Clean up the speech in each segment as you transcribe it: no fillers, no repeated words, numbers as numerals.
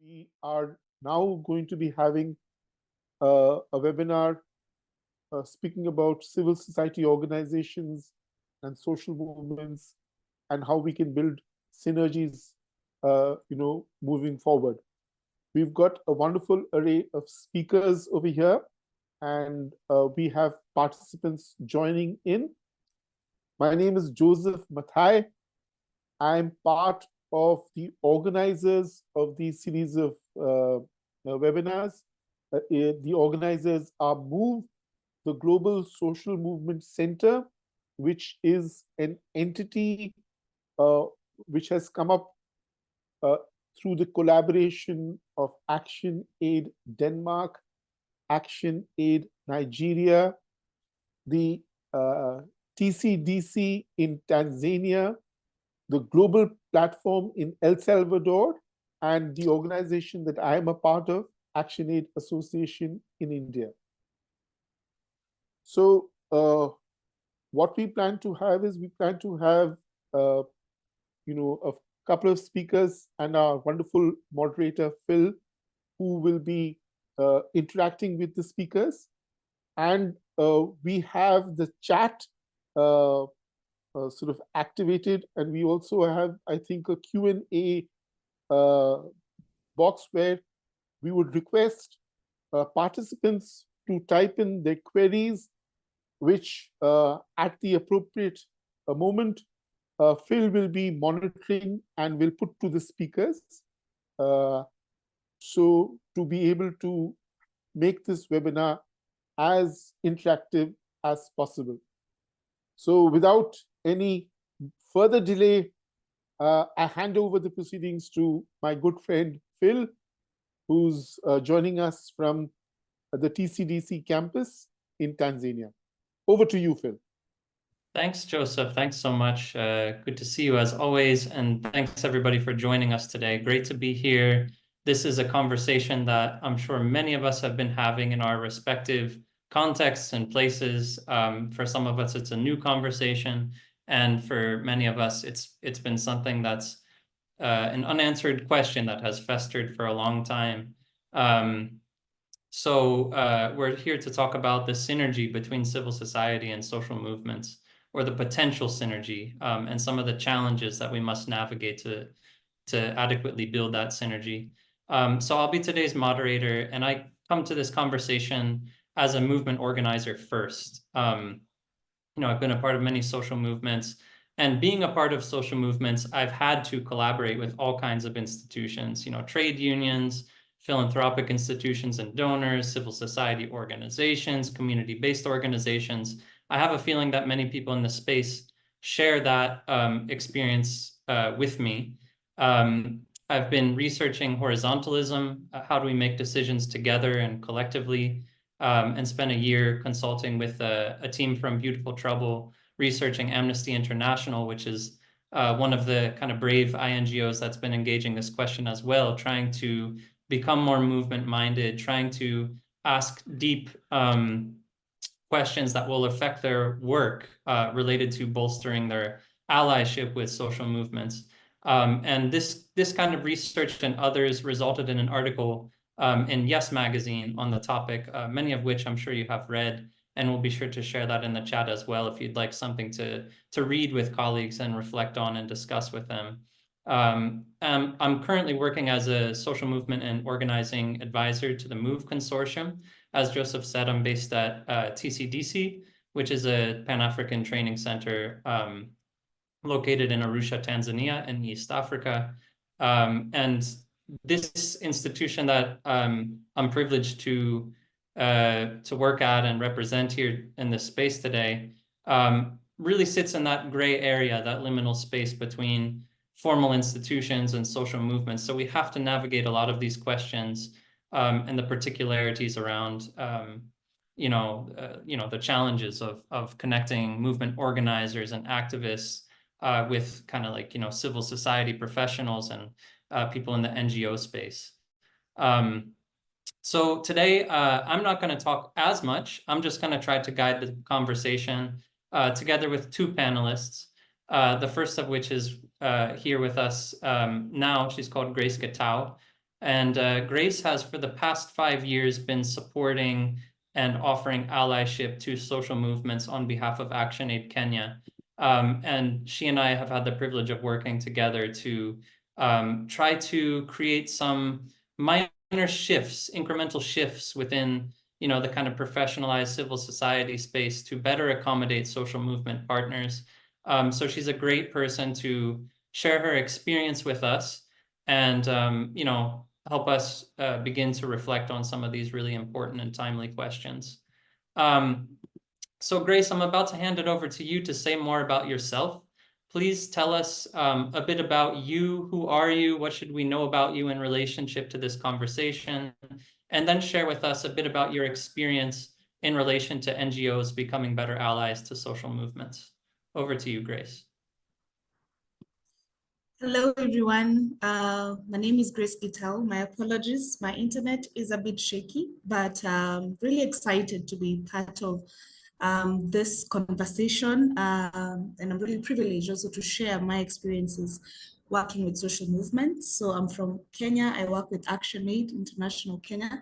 We are now going to be having a webinar speaking about civil society organizations and social movements and how we can build synergies, moving forward. We've got a wonderful array of speakers over here, and we have participants joining in. My name is Joseph Mathai. I'm part of the organizers of these series of webinars. The organizers are MOVE, the Global Social Movement Center, which is an entity which has come up through the collaboration of Action Aid Denmark, Action Aid Nigeria, the TCDC in Tanzania, the Global Platform in El Salvador, and the organization that I am a part of, Action Aid Association in India. So what we plan to have is we plan to have a couple of speakers and our wonderful moderator, Phil, who will be interacting with the speakers. And we have the chat sort of activated, and we also have, I think, a Q&A box where we would request participants to type in their queries, which at the appropriate moment, Phil will be monitoring and will put to the speakers. So to be able to make this webinar as interactive as possible. So without any further delay, I hand over the proceedings to my good friend, Phil, who's joining us from the TCDC campus in Tanzania. Over to you, Phil. Thanks, Joseph. Thanks so much. Good to see you as always. And thanks everybody for joining us today. Great to be here. This is a conversation that I'm sure many of us have been having in our respective contexts and places. For some of us, it's a new conversation. And for many of us, it's been something that's an unanswered question that has festered for a long time. So we're here to talk about the synergy between civil society and social movements, or the potential synergy, and some of the challenges that we must navigate to adequately build that synergy. So I'll be today's moderator, and I come to this conversation as a movement organizer first. I've been a part of many social movements, and being a part of social movements, I've had to collaborate with all kinds of institutions, trade unions, philanthropic institutions and donors, civil society organizations, community-based organizations. I have a feeling that many people in this space share that experience with me. I've been researching horizontalism, how do we make decisions together and collectively, and spent a year consulting with a team from Beautiful Trouble, researching Amnesty International, which is one of the kind of brave NGOs that's been engaging this question as well, trying to become more movement-minded, trying to ask deep questions that will affect their work related to bolstering their allyship with social movements. And this kind of research and others resulted in an article in Yes Magazine on the topic, many of which I'm sure you have read, and we'll be sure to share that in the chat as well if you'd like something to read with colleagues and reflect on and discuss with them. I'm currently working as a social movement and organizing advisor to the MOVE Consortium. As Joseph said, I'm based at TCDC, which is a Pan-African training center located in Arusha, Tanzania, in East Africa. And this institution that I'm privileged to work at and represent here in this space today really sits in that gray area, that liminal space between formal institutions and social movements. So we have to navigate a lot of these questions and the particularities around, the challenges of connecting movement organizers and activists with kind of like, civil society professionals and people in the NGO space. So today, I'm not going to talk as much. I'm just going to try to guide the conversation together with two panelists. The first of which is here with us now. She's called Grace Gatau. And Grace has, for the past 5 years, been supporting and offering allyship to social movements on behalf of ActionAid Kenya. And she and I have had the privilege of working together to try to create some minor shifts, incremental shifts within, you know, the kind of professionalized civil society space to better accommodate social movement partners. So she's a great person to share her experience with us and, you know, help us begin to reflect on some of these really important and timely questions. So Grace, I'm about to hand it over to you to say more about yourself. Please tell us a bit about you. Who are you? What should we know about you in relationship to this conversation? And then share with us a bit about your experience in relation to NGOs becoming better allies to social movements. Over to you, Grace. Hello, everyone. My name is Grace Gital. My apologies. My internet is a bit shaky, but really excited to be part of this conversation. And I'm really privileged also to share my experiences working with social movements. So I'm from Kenya. I work with ActionAid International Kenya,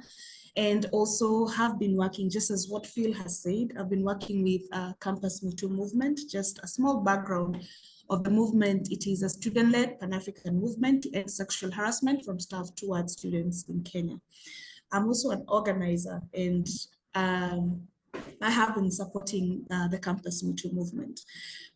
and also have been working, just as what Phil has said, I've been working with Campus Me Too movement. Just a small background of the movement: it is a student-led Pan-African movement to end sexual harassment from staff towards students in Kenya. I'm also an organizer, and I have been supporting the Campus Me Too movement.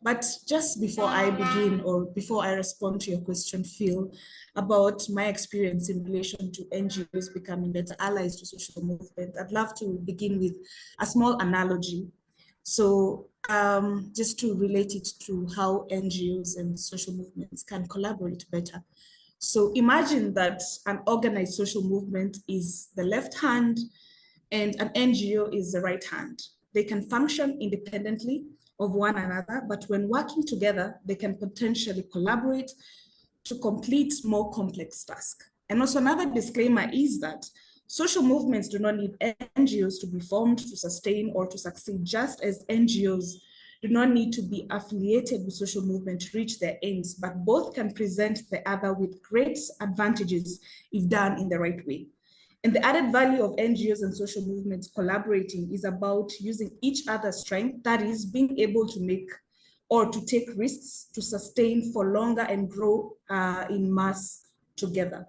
But just before I begin, or before I respond to your question, Phil, about my experience in relation to NGOs becoming better allies to social movement, I'd love to begin with a small analogy. So just to relate it to how NGOs and social movements can collaborate better. So imagine that an organized social movement is the left hand and an NGO is the right hand. They can function independently of one another, but when working together, they can potentially collaborate to complete more complex tasks. And also another disclaimer is that social movements do not need NGOs to be formed to sustain or to succeed, just as NGOs do not need to be affiliated with social movement to reach their aims, but both can present the other with great advantages if done in the right way. And the added value of NGOs and social movements collaborating is about using each other's strength, that is, being able to make or to take risks to sustain for longer and grow in mass together.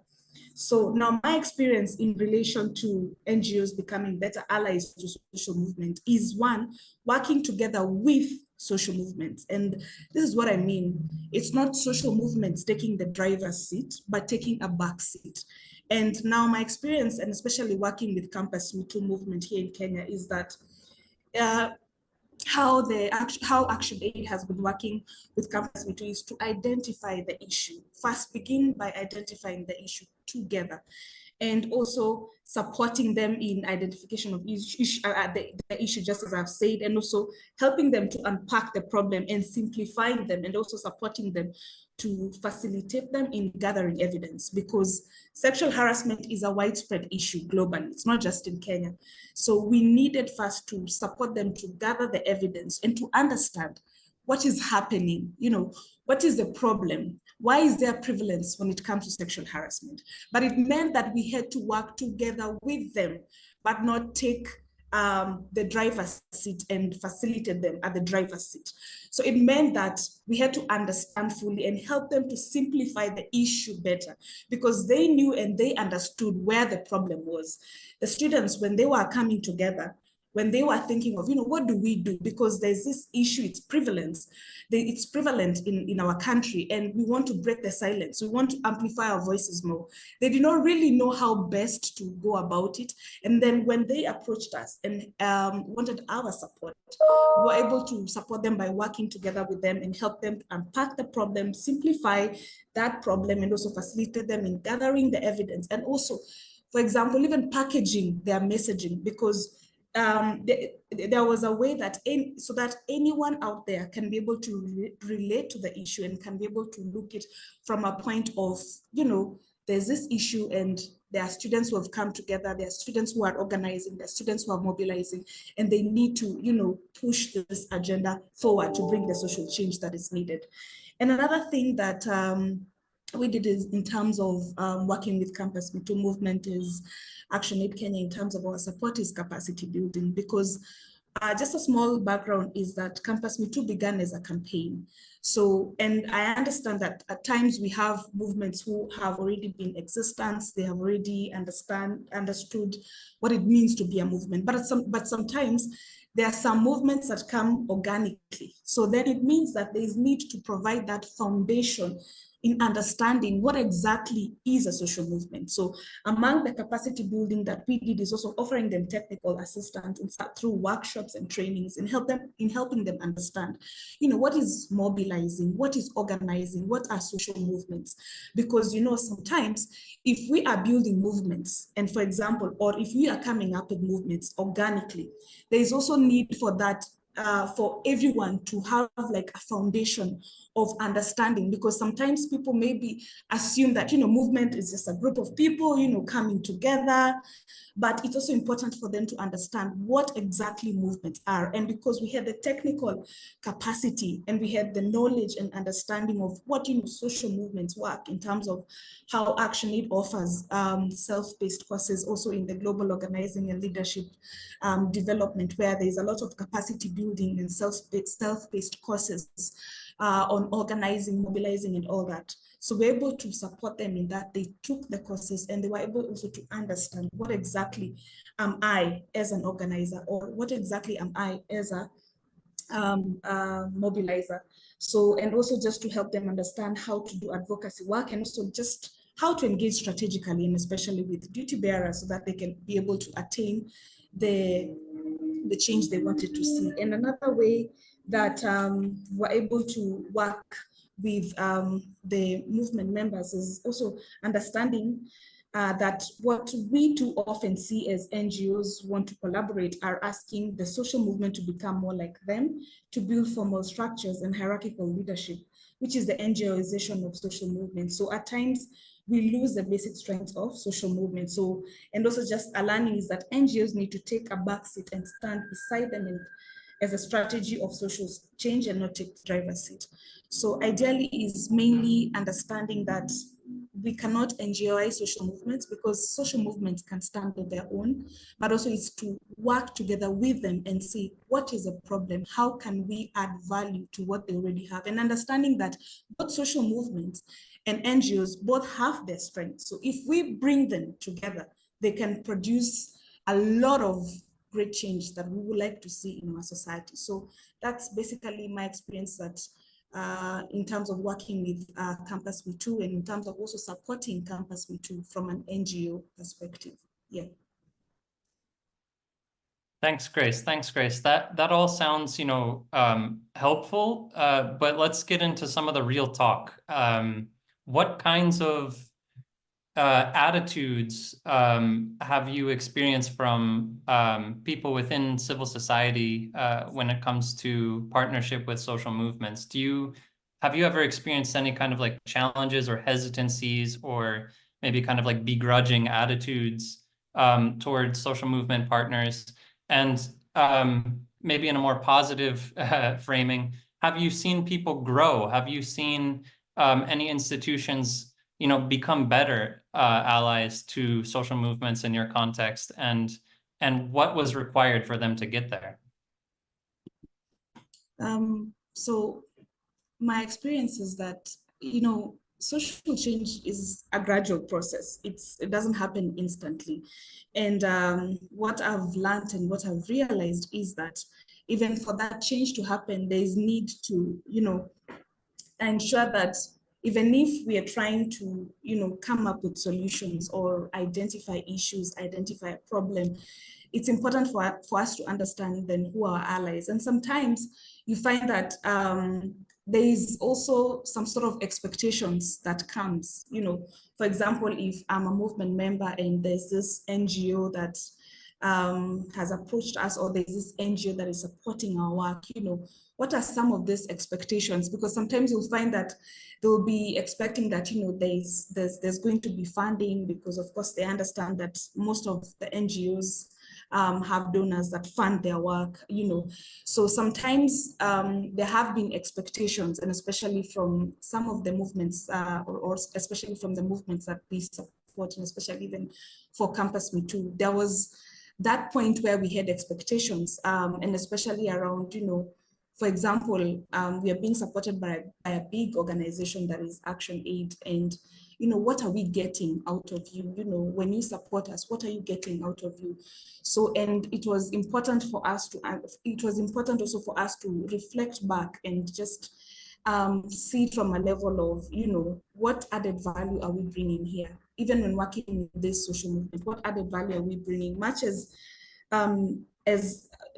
So now my experience in relation to NGOs becoming better allies to social movement is, one, working together with social movements. And this is what I mean. It's not social movements taking the driver's seat, but taking a back seat. And now my experience, and especially working with Campus Me Too movement here in Kenya, is that how ActionAid has been working with Campus Me Too is to identify the issue. First, begin by identifying the issue together, and also supporting them in identification of the issue, just as I've said, and also helping them to unpack the problem and simplifying them, and also supporting them to facilitate them in gathering evidence, because sexual harassment is a widespread issue globally. It's not just in Kenya. So we needed first to support them to gather the evidence and to understand what is happening, what is the problem? Why is there prevalence when it comes to sexual harassment? But it meant that we had to work together with them, but not take the driver's seat and facilitate them at the driver's seat. So it meant that we had to understand fully and help them to simplify the issue better, because they knew and they understood where the problem was. The students, when they were coming together, when they were thinking of, what do we do? Because there's this issue, it's prevalent in our country, and we want to break the silence. We want to amplify our voices more. They did not really know how best to go about it. And then when they approached us and wanted our support, we were able to support them by working together with them and help them unpack the problem, simplify that problem, and also facilitate them in gathering the evidence. And also, for example, even packaging their messaging, because there was a way that so that anyone out there can be able to relate to the issue and can be able to look it from a point of, there's this issue and there are students who have come together, there are students who are organizing, there are students who are mobilizing, and they need to, push this agenda forward to bring the social change that is needed. And another thing that we did is in terms of working with Campus Me Too movement is Action Aid Kenya in terms of our support is capacity building, because just a small background is that Campus Me Too began as a campaign. So, and I understand that at times we have movements who have already been in existence, they have already understood what it means to be a movement, but sometimes there are some movements that come organically. So then it means that there is need to provide that foundation in understanding what exactly is a social movement. So among the capacity building that we did is also offering them technical assistance through workshops and trainings and helping them understand, what is mobilizing, what is organizing, what are social movements? Because, sometimes if we are building movements, and for example, or if we are coming up with movements organically, there is also need for that for everyone to have like a foundation of understanding, because sometimes people maybe assume that, movement is just a group of people, coming together, but it's also important for them to understand what exactly movements are. And because we had the technical capacity and we had the knowledge and understanding of what, social movements work in terms of how Action Aid offers self-paced courses also in the global organizing and leadership development, where there's a lot of capacity building and self-paced courses on organizing, mobilizing, and all that. So we're able to support them in that. They took the courses and they were able also to understand what exactly am I as an organizer, or what exactly am I as a mobilizer. So, and also just to help them understand how to do advocacy work, and also just how to engage strategically, and especially with duty bearers, so that they can be able to attain the change they wanted to see. And another way that we're able to work with the movement members is also understanding that what we too often see as NGOs want to collaborate are asking the social movement to become more like them, to build formal structures and hierarchical leadership, which is the NGOization of social movements. So at times we lose the basic strength of social movement. So, and also just a learning is that NGOs need to take a backseat and stand beside them as a strategy of social change and not take the driver's seat. So ideally is mainly understanding that we cannot NGOize social movements, because social movements can stand on their own, but also it's to work together with them and see what is a problem, how can we add value to what they already have, and understanding that both social movements and NGOs both have their strengths. So if we bring them together, they can produce a lot of great change that we would like to see in our society. So that's basically my experience that in terms of working with Campus Me Too, and in terms of also supporting Campus Me Too from an NGO perspective. Yeah. Thanks, Grace. Thanks, Grace. That all sounds, helpful, but let's get into some of the real talk. What kinds of attitudes have you experienced from people within civil society when it comes to partnership with social movements? Have you ever experienced any kind of like challenges or hesitancies, or maybe kind of like begrudging attitudes towards social movement partners? And maybe in a more positive framing, have you seen people grow? Have you seen any institutions become better allies to social movements in your context, and what was required for them to get there? So my experience is that, social change is a gradual process. It doesn't happen instantly. And what I've learned and what I've realized is that even for that change to happen, there is need to, ensure that even if we are trying to, come up with solutions or identify issues, identify a problem, it's important for us to understand then who are our allies. And sometimes you find that there is also some sort of expectations that comes, for example, if I'm a movement member and there's this NGO that has approached us, or there's this NGO that is supporting our work, what are some of these expectations? Because sometimes you'll find that they'll be expecting that, there's going to be funding, because of course they understand that most of the NGOs have donors that fund their work, So sometimes there have been expectations, and especially from some of the movements, or especially from the movements that we support, and especially even for Campus Me Too, there was that point where we had expectations, and especially around, for example, we are being supported by a big organization that is Action Aid, and what are we getting out of you? When you support us, what are you getting out of you? So, and it was important for us to, it was important also for us to reflect back and just see it from a level of, what added value are we bringing here? Even when working in this social movement, what added value are we bringing? Much as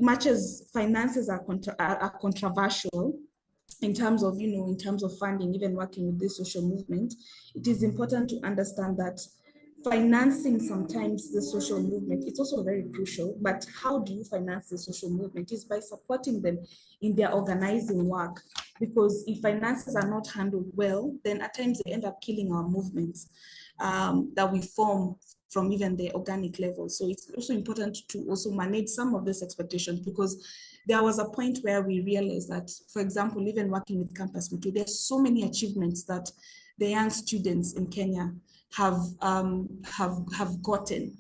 much as finances are controversial, in terms of, in terms of funding, even working with this social movement, it is important to understand that financing sometimes the social movement, it's also very crucial, but how do you finance the social movement is by supporting them in their organizing work. Because if finances are not handled well, then at times they end up killing our movements that we form from even the organic level. So it's also important to also manage some of these expectations, because there was a point where we realized that, for example, even working with Campus Me Too, there's so many achievements that the young students in Kenya have gotten.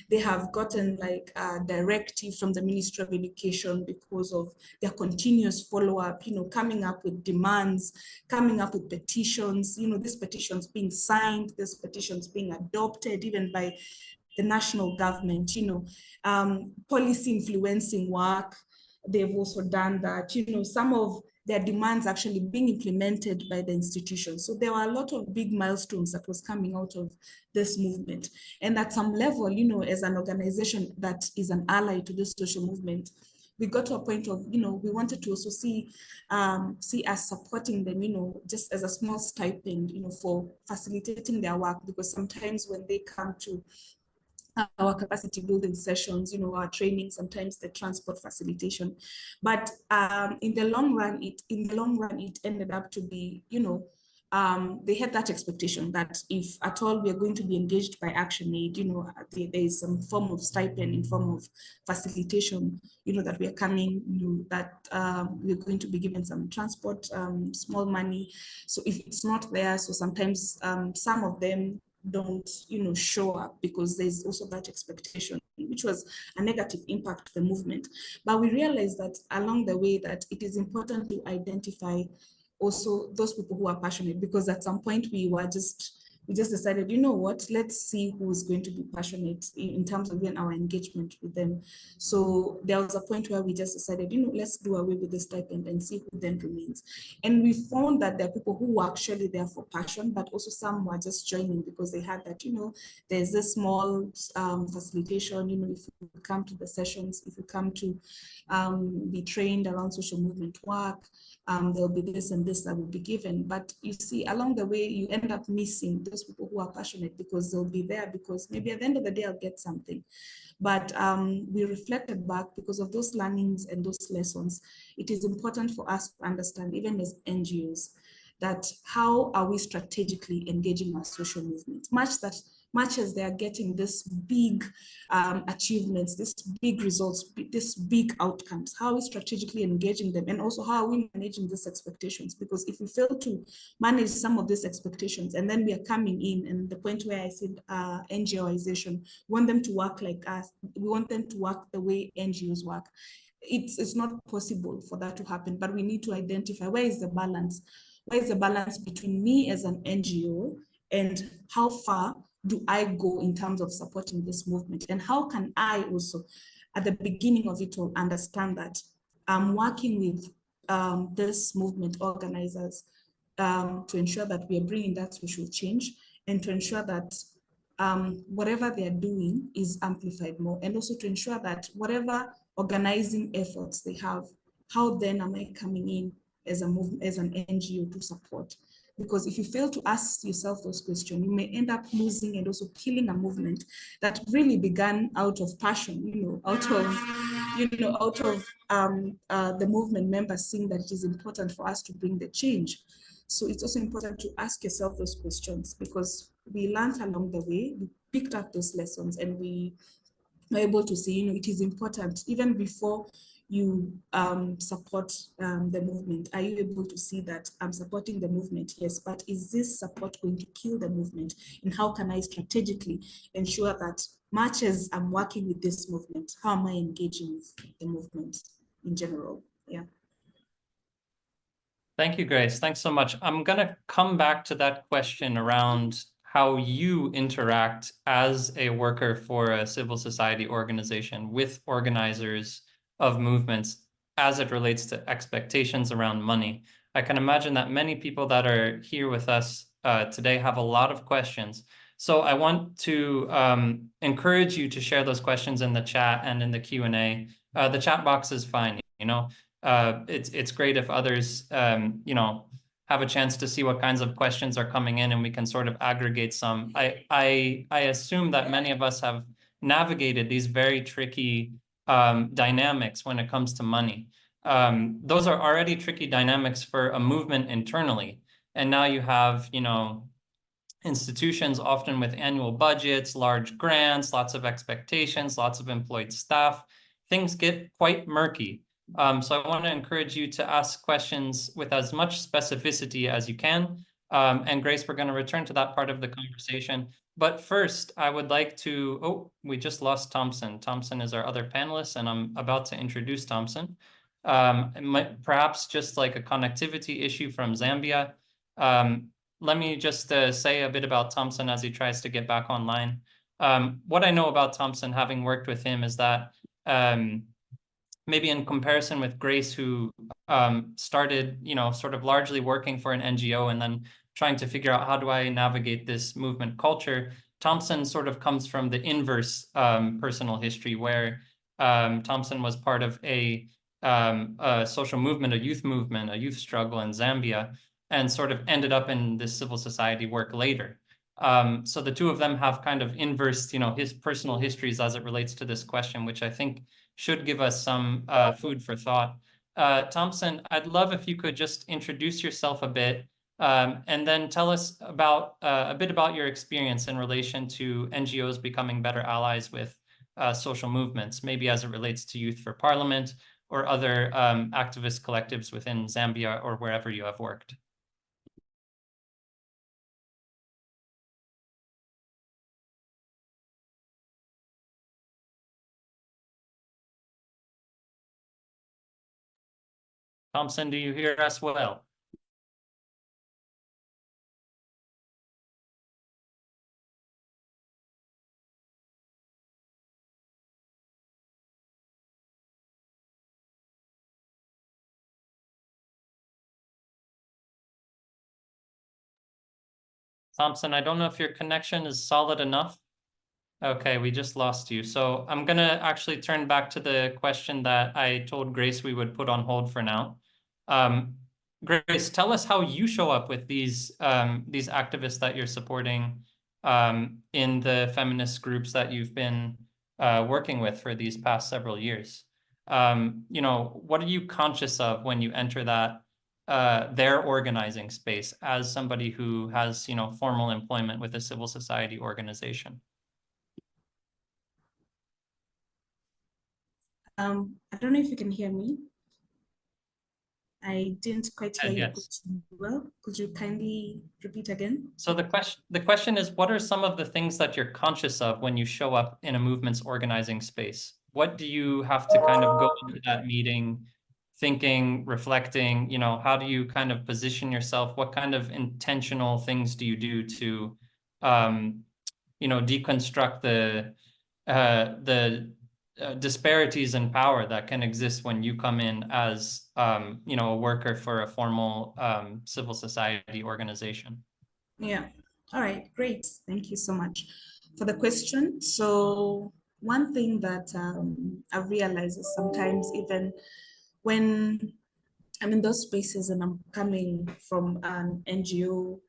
They have gotten like a directive from the Ministry of Education because of their continuous follow-up, coming up with demands, coming up with petitions, these petitions being signed, these petitions being adopted even by the national government, policy influencing work. They've also done that, some of their demands actually being implemented by the institution. So there were a lot of big milestones that was coming out of this movement. And at some level, as an organization that is an ally to this social movement, we got to a point of, we wanted to also see us supporting them, just as a small stipend, for facilitating their work, because sometimes when they come to our capacity building sessions, our training, sometimes the transport facilitation. But in the long run, it ended up to be, they had that expectation that if at all we are going to be engaged by Action Aid, there is some form of stipend in form of facilitation, that we are coming, that we're going to be given some transport, small money. So if it's not there, so sometimes some of them don't show up, because there's also that expectation, which was a negative impact to the movement. But we realized that along the way that it is important to identify also those people who are passionate, because at some point we just decided, what, let's see who is going to be passionate in terms of even our engagement with them. So there was a point where we just decided, let's do away with the stipend and see who then remains. And we found that there are people who were actually there for passion, but also some were just joining because they had that, there's this small facilitation, if you come to the sessions, if you come to be trained around social movement work, there'll be this and this that will be given. But you see, along the way, you end up missing those people who are passionate, because they'll be there because maybe at the end of the day, I'll get something. But we reflected back, because of those learnings and those lessons, it is important for us to understand, even as NGOs, that how are we strategically engaging our social movement, much as they are getting this big achievements, this big results, this big outcomes, how are we strategically engaging them? And also, how are we managing these expectations? Because if we fail to manage some of these expectations, and then we are coming in, and the point where I said NGOization, we want them to work like us, we want them to work the way NGOs work. It's not possible for that to happen, but we need to identify where is the balance. Where is the balance between me as an NGO and how far do I go in terms of supporting this movement? And how can I also, at the beginning of it all, understand that I'm working with this movement organizers to ensure that we are bringing that social change, and to ensure that whatever they are doing is amplified more, and also to ensure that whatever organizing efforts they have, how then am I coming in as a movement, as an NGO, to support? Because if you fail to ask yourself those questions, you may end up losing and also killing a movement that really began out of passion, out of the movement members seeing that it is important for us to bring the change. So it's also important to ask yourself those questions, because we learned along the way, we picked up those lessons, and we we're able to say, it is important even before you support the movement. Are you able to see that I'm supporting the movement? Yes, but is this support going to kill the movement? And how can I strategically ensure that much as I'm working with this movement, how am I engaging with the movement in general? Yeah. Thank you, Grace. Thanks so much. I'm going to come back to that question around how you interact as a worker for a civil society organization with organizers of movements as it relates to expectations around money. I can imagine that many people that are here with us today have a lot of questions. So I want to encourage you to share those questions in the chat and in the Q&A. The chat box is fine, it's great if others, have a chance to see what kinds of questions are coming in and we can sort of aggregate some. I assume that many of us have navigated these very tricky dynamics when it comes to money. Those are already tricky dynamics for a movement internally. And now you have, institutions often with annual budgets, large grants, lots of expectations, lots of employed staff. Things get quite murky. So I want to encourage you to ask questions with as much specificity as you can. And Grace, we're going to return to that part of the conversation. But first, I would like to, we just lost Thompson. Thompson is our other panelist, and I'm about to introduce Thompson. Perhaps just like a connectivity issue from Zambia. Let me just say a bit about Thompson as he tries to get back online. What I know about Thompson, having worked with him, is that maybe in comparison with Grace, who started, sort of largely working for an NGO and then trying to figure out how do I navigate this movement culture, Thompson sort of comes from the inverse personal history, where Thompson was part of a social movement, a youth struggle in Zambia, and sort of ended up in this civil society work later. So the two of them have kind of inverse, his personal histories as it relates to this question, which I think should give us some food for thought. Thompson, I'd love if you could just introduce yourself a bit, and then tell us about a bit about your experience in relation to NGOs becoming better allies with social movements, maybe as it relates to Youth for Parliament or other activist collectives within Zambia or wherever you have worked. Thompson, do you hear us well? Thompson, I don't know if your connection is solid enough. Okay, we just lost you. So I'm going to actually turn back to the question that I told Grace we would put on hold for now. Grace, tell us how you show up with these activists that you're supporting in the feminist groups that you've been working with for these past several years. What are you conscious of when you enter that their organizing space as somebody who has, formal employment with a civil society organization? I don't know if you can hear me. I didn't quite hear your question well. Could you kindly repeat again? So the question is, what are some of the things that you're conscious of when you show up in a movement's organizing space? What do you have to kind of go into that meeting thinking, reflecting, how do you kind of position yourself? What kind of intentional things do you do to, deconstruct the disparities in power that can exist when you come in as, a worker for a formal civil society organization? Yeah. All right, great. Thank you so much for the question. So one thing that I've realized is sometimes even when I'm in those spaces and I'm coming from an NGO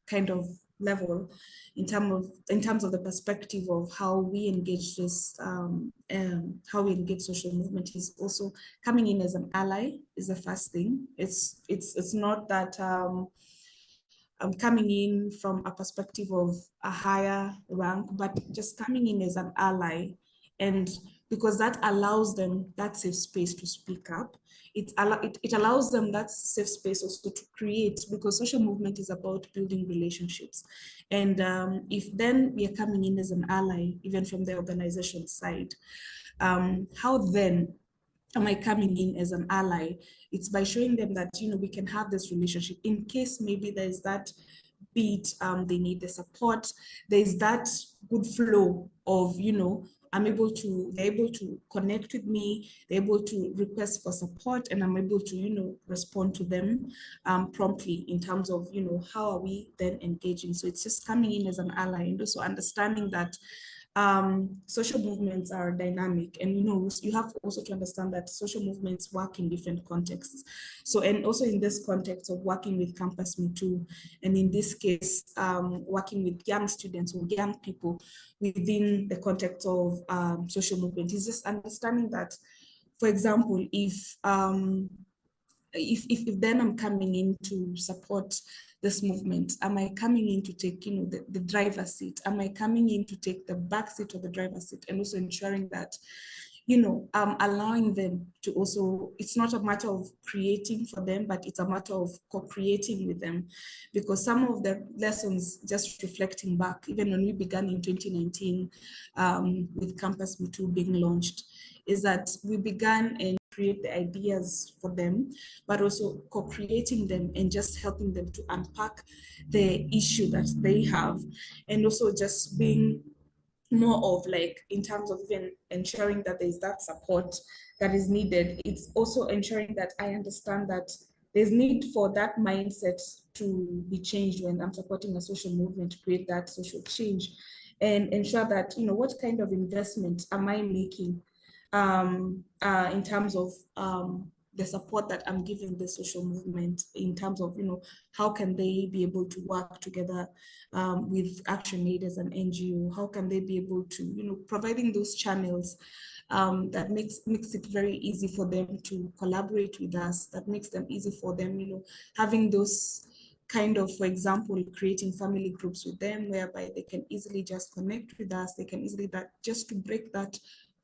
kind of level in terms of the perspective of how we engage this how we engage social movement is also coming in as an ally is the first thing. It's not that coming in from a perspective of a higher rank, but just coming in as an ally. And because that allows them that safe space to speak up, it allows them that safe space also to create, because social movement is about building relationships. And if then we are coming in as an ally, even from the organization side, how then am I coming in as an ally? It's by showing them that, we can have this relationship in case maybe there's that beat, they need the support. There's that good flow of, they're able to connect with me, they're able to request for support, and I'm able to, respond to them promptly in terms of, how are we then engaging? So it's just coming in as an ally, and also understanding that social movements are dynamic, and you have also to understand that social movements work in different contexts. So, and also in this context of working with Campus Me Too, and in this case, working with young students or young people within the context of social movement, is just understanding that, for example, if then I'm coming in to support this movement, am I coming in to take, the driver's seat? Am I coming in to take the back seat of the driver's seat, and also ensuring that, allowing them to also, it's not a matter of creating for them, but it's a matter of co-creating with them. Because some of the lessons, just reflecting back, even when we began in 2019 with Campus Me Too being launched, is that we began and create the ideas for them, but also co-creating them and just helping them to unpack the issue that they have, and also just being more of like, in terms of even ensuring that there's that support that is needed. It's also ensuring that I understand that there's need for that mindset to be changed when I'm supporting a social movement to create that social change, and ensure that, what kind of investment am I making in terms of the support that I'm giving the social movement, in terms of, how can they be able to work together with ActionAid as an NGO? How can they be able to, providing those channels that makes it very easy for them to collaborate with us, that makes them easy for them, having those kind of, for example, creating family groups with them, whereby they can easily just connect with us, they can easily just to break that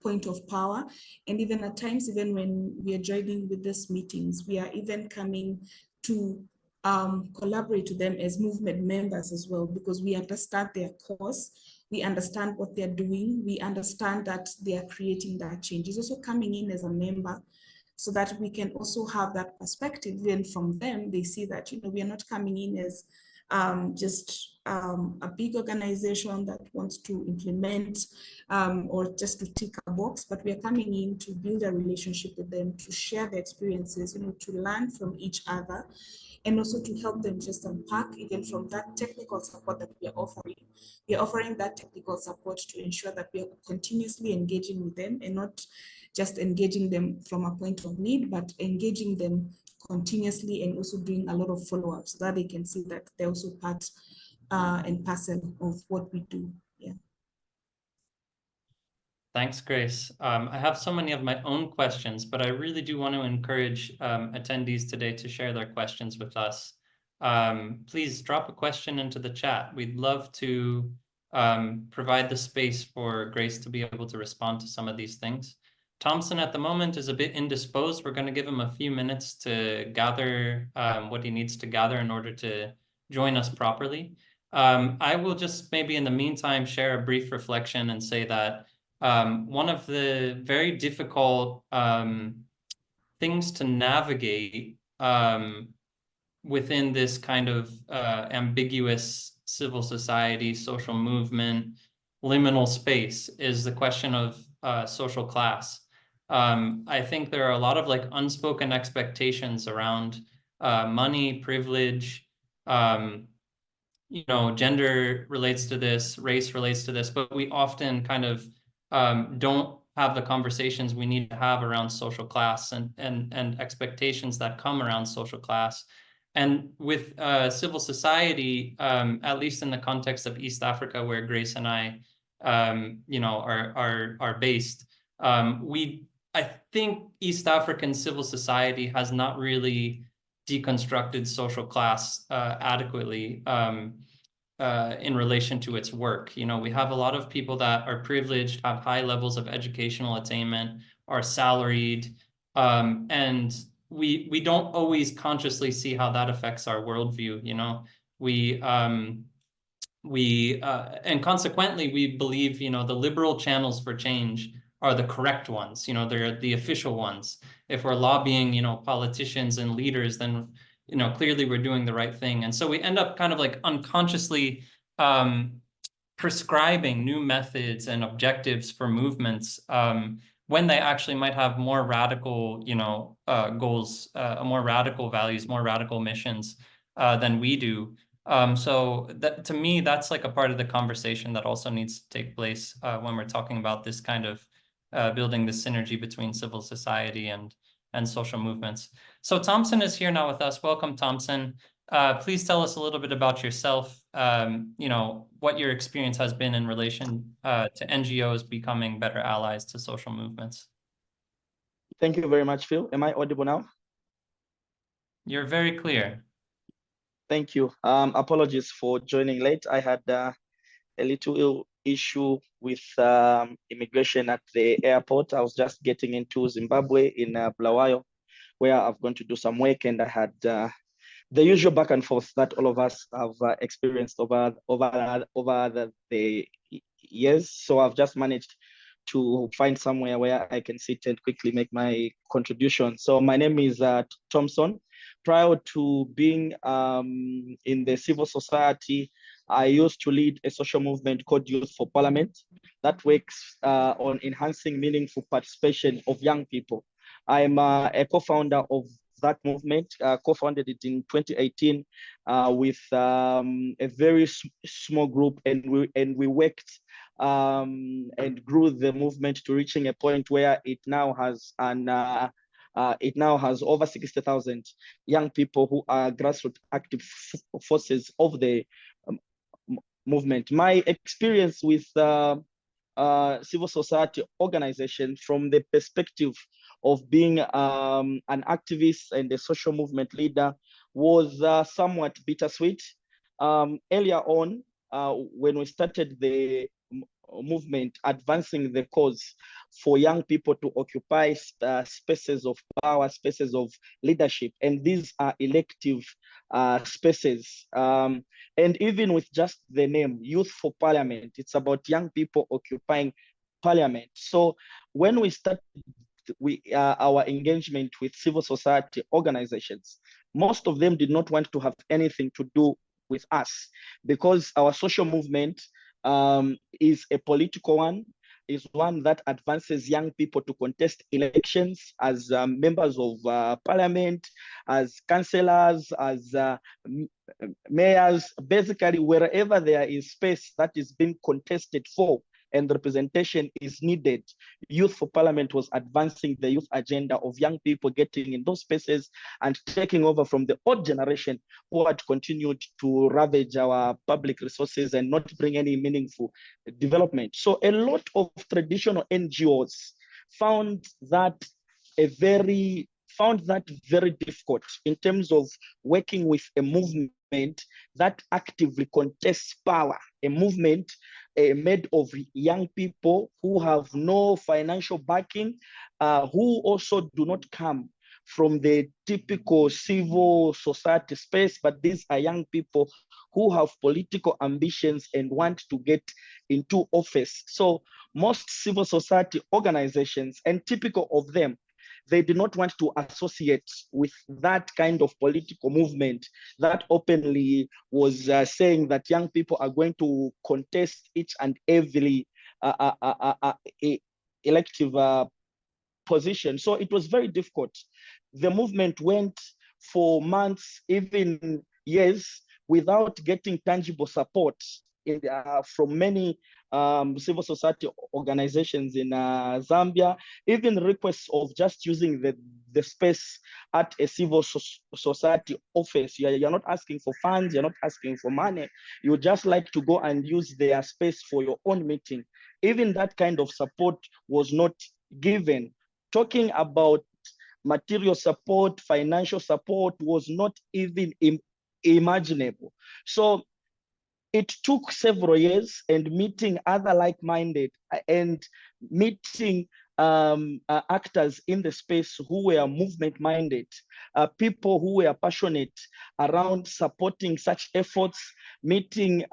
point of power. And even at times, even when we are joining with these meetings, we are even coming to collaborate with them as movement members as well, because we understand their cause, we understand what they're doing, we understand that they are creating that change. It's also coming in as a member, so that we can also have that perspective. Then from them, they see that, we are not coming in as just a big organization that wants to implement or just to tick a box, but we are coming in to build a relationship with them, to share the experiences, to learn from each other, and also to help them just unpack even from that technical support that we are offering. We are offering that technical support to ensure that we are continuously engaging with them, and not just engaging them from a point of need, but engaging them continuously, and also doing a lot of follow-up, so that they can see that they're also part and parcel of what we do. Yeah. Thanks, Grace. I have so many of my own questions, but I really do want to encourage attendees today to share their questions with us. Please drop a question into the chat. We'd love to provide the space for Grace to be able to respond to some of these things. Thompson at the moment is a bit indisposed. We're going to give him a few minutes to gather what he needs to gather in order to join us properly. I will just maybe in the meantime share a brief reflection and say that one of the very difficult things to navigate within this kind of ambiguous civil society, social movement, liminal space is the question of social class. I think there are a lot of like unspoken expectations around money, privilege, gender relates to this, race relates to this, but we often kind of don't have the conversations we need to have around social class and expectations that come around social class. And with civil society, at least in the context of East Africa, where Grace and I, are based, I think East African civil society has not really deconstructed social class adequately in relation to its work. You know, we have a lot of people that are privileged, have high levels of educational attainment, are salaried, and we don't always consciously see how that affects our worldview. You know, and consequently, we believe, you know, the liberal channels for change are the correct ones. You know, they're the official ones. If we're lobbying, you know, politicians and leaders, then, you know, clearly we're doing the right thing. And so we end up kind of like unconsciously prescribing new methods and objectives for movements when they actually might have more radical, you know, goals, more radical values, more radical missions than we do. So that, to me, that's like a part of the conversation that also needs to take place when we're talking about this kind of building the synergy between civil society and social movements. So Thompson is here now with us. Welcome, Thompson. Please tell us a little bit about yourself, you know, what your experience has been in relation to NGOs becoming better allies to social movements. Thank you very much, Phil. Am I audible now? You're very clear. Thank you. Apologies for joining late. I had a little issue with immigration at the airport. I was just getting into Zimbabwe in Bulawayo, where I've gone to do some work, and I had the usual back and forth that all of us have experienced over the years. So I've just managed to find somewhere where I can sit and quickly make my contribution. So my name is Thompson. Prior to being in the civil society, I used to lead a social movement called Youth for Parliament that works on enhancing meaningful participation of young people. I'm a co-founder of that movement, co-founded it in 2018 with a very small group, and we worked and grew the movement to reaching a point where it now has over 60,000 young people who are grassroots active forces of the movement. My experience with civil society organization from the perspective of being an activist and a social movement leader was somewhat bittersweet. Earlier on, when we started the movement advancing the cause for young people to occupy spaces of power, spaces of leadership, and these are elective spaces. And even with just the name Youth for Parliament, it's about young people occupying parliament. So when we started our engagement with civil society organizations, most of them did not want to have anything to do with us, because our social movement is a political one, is one that advances young people to contest elections as members of parliament, as councillors, as mayors, basically wherever there is space that is being contested for and representation is needed. Youth for Parliament was advancing the youth agenda of young people getting in those spaces and taking over from the old generation who had continued to ravage our public resources and not bring any meaningful development. So a lot of traditional NGOs found that very difficult in terms of working with a movement that actively contests power, a movement made of young people who have no financial backing, who also do not come from the typical civil society space, but these are young people who have political ambitions and want to get into office. So most civil society organizations, and typical of them, they do not want to associate with that kind of political movement that openly was saying that young people are going to contest each and every elective position. So it was very difficult. The movement went for months, even years, without getting tangible support from many civil society organizations in Zambia, even requests of just using the space at a civil society office. You're not asking for funds, you're not asking for money. You just like to go and use their space for your own meeting. Even that kind of support was not given. Talking about material support, financial support was not even imaginable. So it took several years and meeting other like-minded and meeting actors in the space who were movement-minded, people who were passionate around supporting such efforts, meeting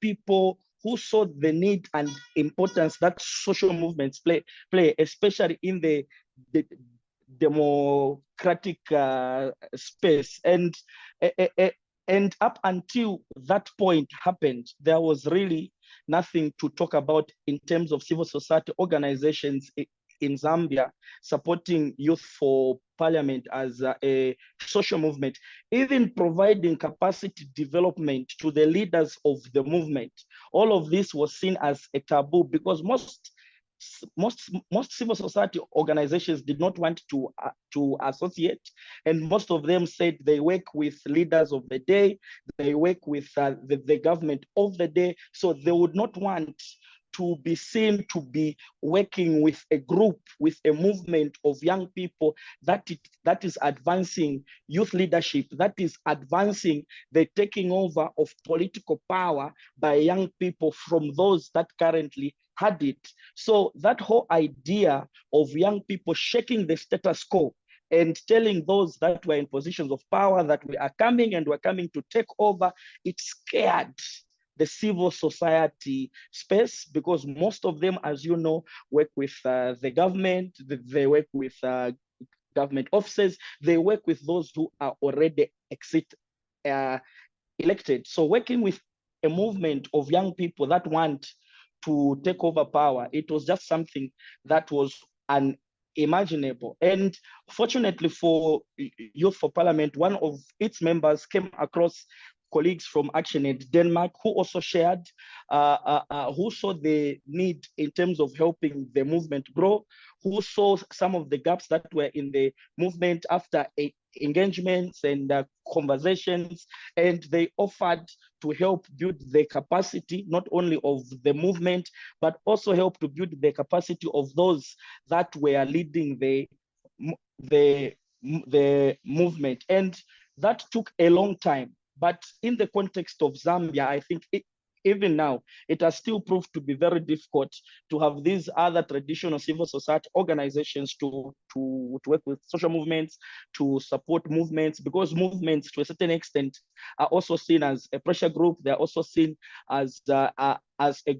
people who saw the need and importance that social movements play, especially in the democratic space. And up until that point happened, there was really nothing to talk about in terms of civil society organizations in Zambia supporting Youth for Parliament as a social movement, even providing capacity development to the leaders of the movement. All of this was seen as a taboo because most civil society organizations did not want to associate, and most of them said they work with leaders of the day, they work with the government of the day, so they would not want to be seen to be working with a group, with a movement of young people that is advancing youth leadership, that is advancing the taking over of political power by young people from those that currently had it. So that whole idea of young people shaking the status quo and telling those that were in positions of power that we are coming and we're coming to take over, it scared the civil society space because most of them, as you know, work with the government, they work with government officers, they work with those who are already elected. So working with a movement of young people that want to take over power, it was just something that was unimaginable. And fortunately for Youth for Parliament, one of its members came across colleagues from ActionAid Denmark who also shared, who saw the need in terms of helping the movement grow, who saw some of the gaps that were in the movement after engagements and conversations, and they offered to help build the capacity, not only of the movement, but also help to build the capacity of those that were leading the movement. And that took a long time. But in the context of Zambia, I think even now, it has still proved to be very difficult to have these other traditional civil society organizations to work with social movements, to support movements, because movements to a certain extent are also seen as a pressure group. They're also seen as a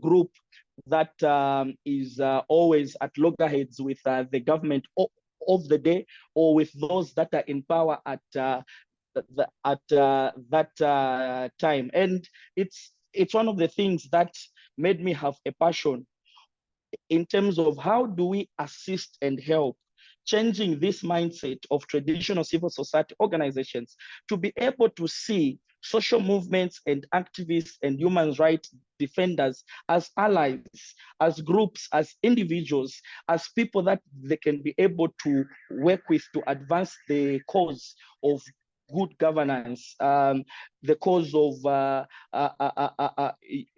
group that is always at loggerheads with the government of the day or with those that are in power at that time. And it's one of the things that made me have a passion in terms of how do we assist and help changing this mindset of traditional civil society organizations to be able to see social movements and activists and human rights defenders as allies, as groups, as individuals, as people that they can be able to work with to advance the cause of good governance, the cause of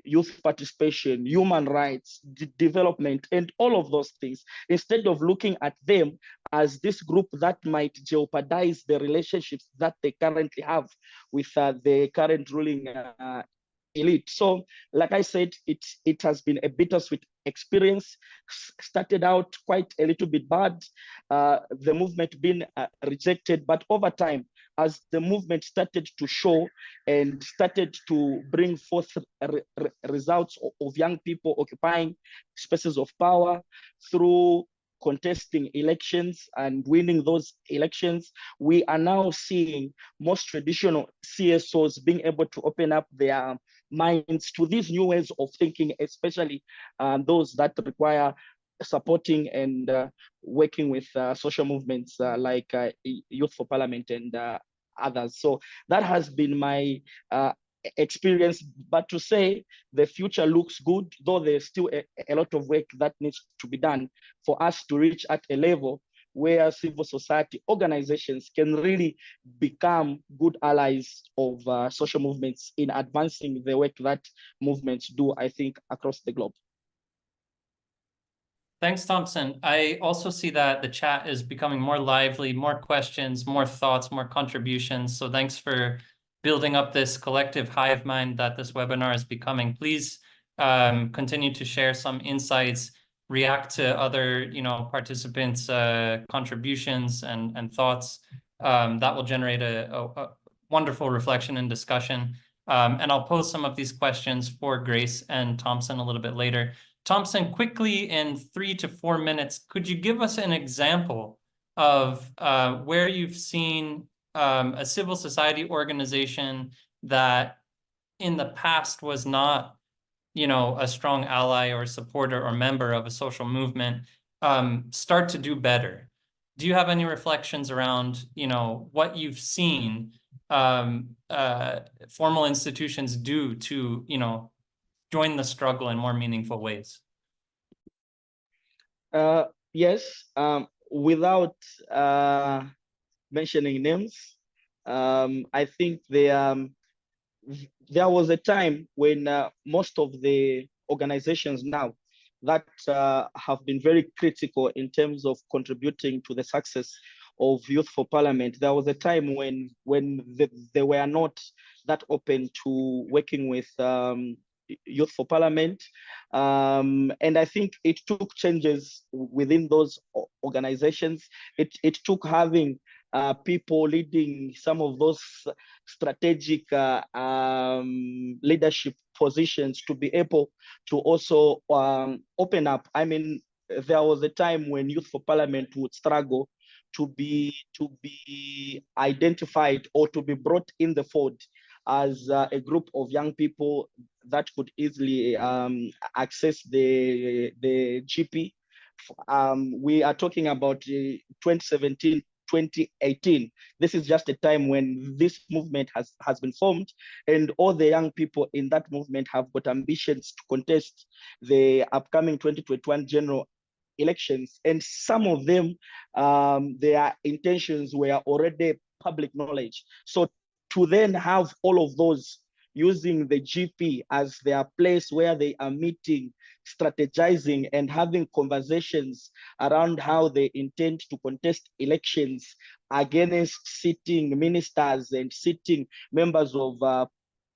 youth participation, human rights, development, and all of those things, instead of looking at them as this group that might jeopardize the relationships that they currently have with the current ruling elite. So, like I said, it has been a bittersweet experience. Started out quite a little bit bad, the movement being rejected, but over time, as the movement started to show and started to bring forth results of young people occupying spaces of power through contesting elections and winning those elections, we are now seeing most traditional CSOs being able to open up their minds to these new ways of thinking, especially those that require supporting and working with social movements like Youth for Parliament and others. So that has been my experience, but to say the future looks good, though there's still a lot of work that needs to be done for us to reach at a level where civil society organizations can really become good allies of social movements in advancing the work that movements do, I think, across the globe. Thanks, Thompson. I also see that the chat is becoming more lively, more questions, more thoughts, more contributions. So thanks for building up this collective hive mind that this webinar is becoming. Please continue to share some insights, react to other participants' contributions and thoughts. That will generate a wonderful reflection and discussion. And I'll pose some of these questions for Grace and Thompson a little bit later. Thompson, quickly in 3 to 4 minutes, could you give us an example of where you've seen a civil society organization that in the past was not, a strong ally or supporter or member of a social movement start to do better? Do you have any reflections around, what you've seen formal institutions do to, join the struggle in more meaningful ways? Yes, without mentioning names, I think there was a time when most of the organizations now that have been very critical in terms of contributing to the success of Youth for Parliament, there was a time when they were not that open to working with Youth for Parliament. And I think it took changes within those organizations. It took having people leading some of those strategic leadership positions to be able to also open up. I mean, there was a time when Youth for Parliament would struggle to be identified or to be brought in the fold as a group of young people that could easily access the GP. We are talking about 2017, 2018. This is just a time when this movement has been formed, and all the young people in that movement have got ambitions to contest the upcoming 2021 general elections. And some of them, their intentions were already public knowledge. So to then have all of those using the GP as their place where they are meeting, strategizing, and having conversations around how they intend to contest elections against sitting ministers and sitting members of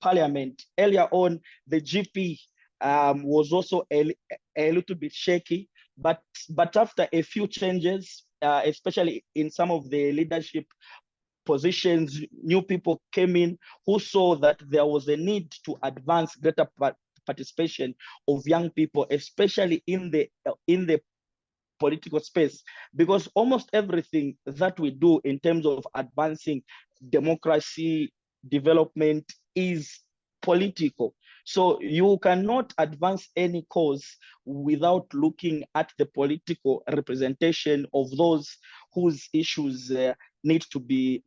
parliament. Earlier on, the GP was also a little bit shaky, but after a few changes, especially in some of the leadership positions, new people came in who saw that there was a need to advance greater participation of young people, especially in the political space, because almost everything that we do in terms of advancing democracy development is political. So you cannot advance any cause without looking at the political representation of those whose issues need to be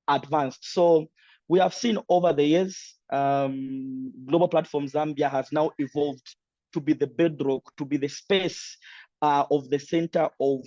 advanced. So we have seen over the years, Global Platform Zambia has now evolved to be the bedrock, to be the space of the center of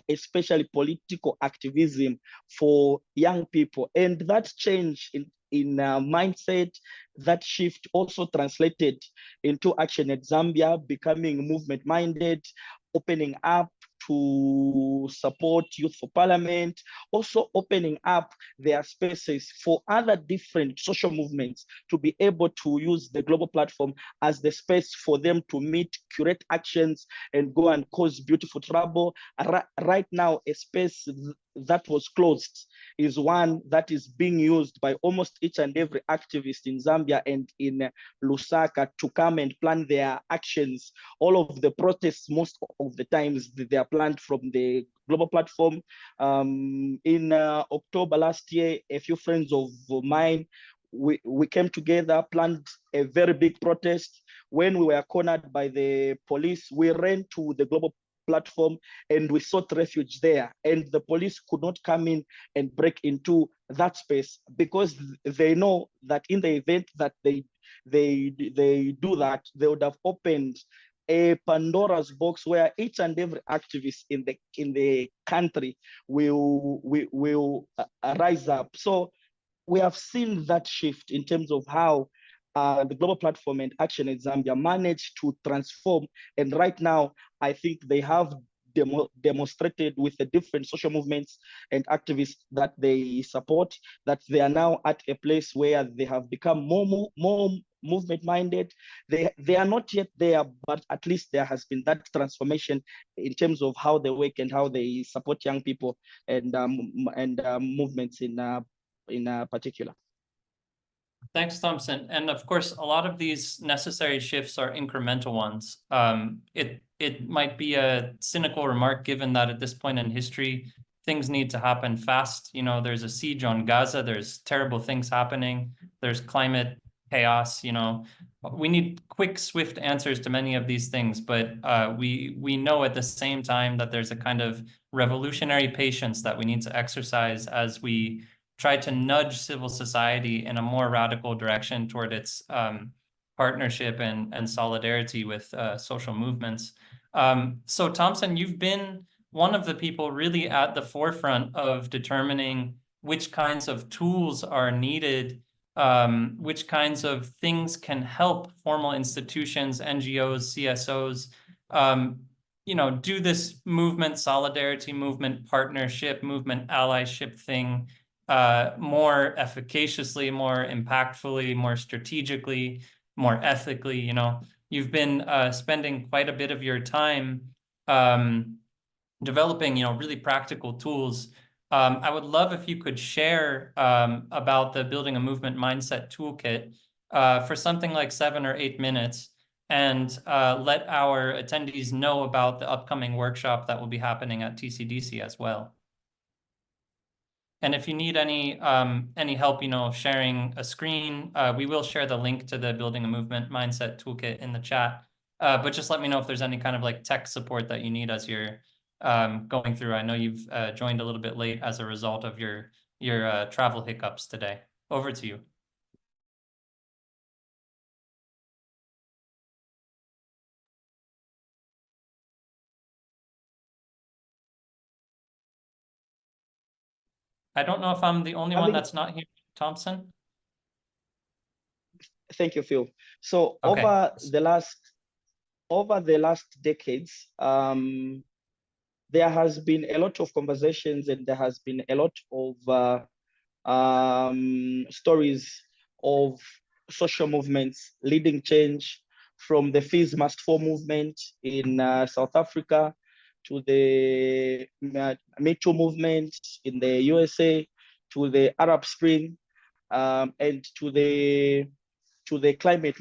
especially political activism for young people. And that change in mindset, that shift also translated into Action at Zambia, becoming movement-minded, opening up to support Youth for Parliament, also opening up their spaces for other different social movements to be able to use the global platform as the space for them to meet, curate actions, and go and cause beautiful trouble. Right now, a space that was closed is one that is being used by almost each and every activist in Zambia and in Lusaka to come and plan their actions. All of the protests, most of the times, they are planned from the global platform. In October last year, a few friends of mine, we came together, planned a very big protest. When we were cornered by the police, we ran to the global platform and we sought refuge there, and the police could not come in and break into that space because they know that in the event that they do that, they would have opened a Pandora's box where each and every activist in the country will rise up. So we have seen that shift in terms of how the Global Platform and Action in Zambia managed to transform. And right now, I think they have demonstrated with the different social movements and activists that they support, that they are now at a place where they have become more movement minded. They are not yet there, but at least there has been that transformation in terms of how they work and how they support young people and movements in particular. Thanks, Thompson. And of course, a lot of these necessary shifts are incremental ones. It might be a cynical remark, given that at this point in history, things need to happen fast. You know, there's a siege on Gaza, there's terrible things happening, there's climate chaos, you know. We need quick, swift answers to many of these things, but we know at the same time that there's a kind of revolutionary patience that we need to exercise as we try to nudge civil society in a more radical direction toward its partnership and solidarity with social movements. So Thompson, you've been one of the people really at the forefront of determining which kinds of tools are needed, which kinds of things can help formal institutions, NGOs, CSOs, you know, do this movement, solidarity movement, partnership movement, allyship thing more efficaciously, more impactfully, more strategically, more ethically. You know, you've been spending quite a bit of your time developing, you know, really practical tools. I would love if you could share about the Building a Movement Mindset Toolkit for something like 7 or 8 minutes, and let our attendees know about the upcoming workshop that will be happening at TCDC as well. And if you need any help, you know, sharing a screen, we will share the link to the Building a Movement Mindset Toolkit in the chat. But just let me know if there's any kind of like tech support that you need as you're going through. I know you've joined a little bit late as a result of your travel hiccups today. Over to you. I don't know if I'm the only one that's not here, Thompson. Thank you, Phil. So okay. over the last decades, there has been a lot of conversations and there has been a lot of stories of social movements leading change, from the Fees Must Fall movement in South Africa to the Me Too movement in the USA, to the Arab Spring, and to the climate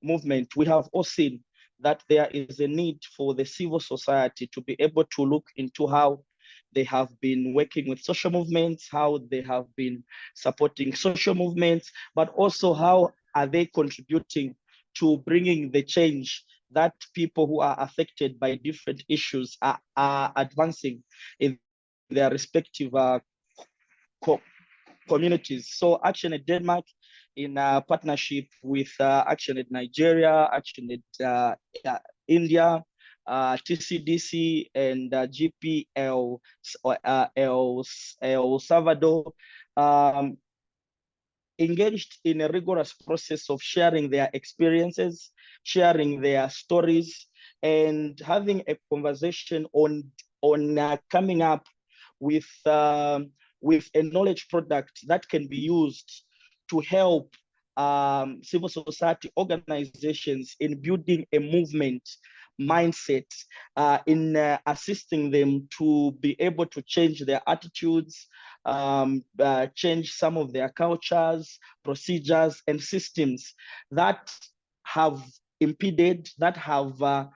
movement. We have all seen that there is a need for the civil society to be able to look into how they have been working with social movements, how they have been supporting social movements, but also how are they contributing to bringing the change that people who are affected by different issues are advancing in their respective communities. So Action in Denmark, in partnership with Action in Nigeria, Action in India, TCDC, and GPL El Salvador, engaged in a rigorous process of sharing their experiences, sharing their stories, and having a conversation on coming up with a knowledge product that can be used to help civil society organizations in building a movement mindset, in assisting them to be able to change their attitudes, change some of their cultures, procedures, and systems that have impeded, that have that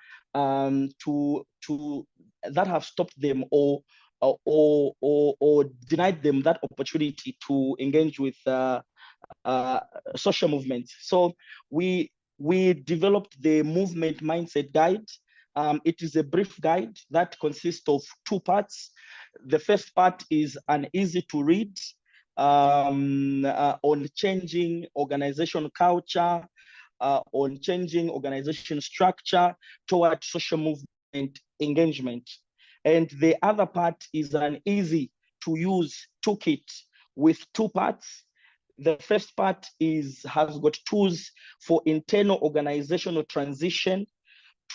have stopped them or denied them that opportunity to engage with social movements. So we developed the Movement Mindset Guide. It is a brief guide that consists of 2 parts. The first part is an easy to read on changing organizational culture, on changing organization structure toward social movement engagement. And the other part is an easy to use toolkit with 2 parts. The first part has got tools for internal organizational transition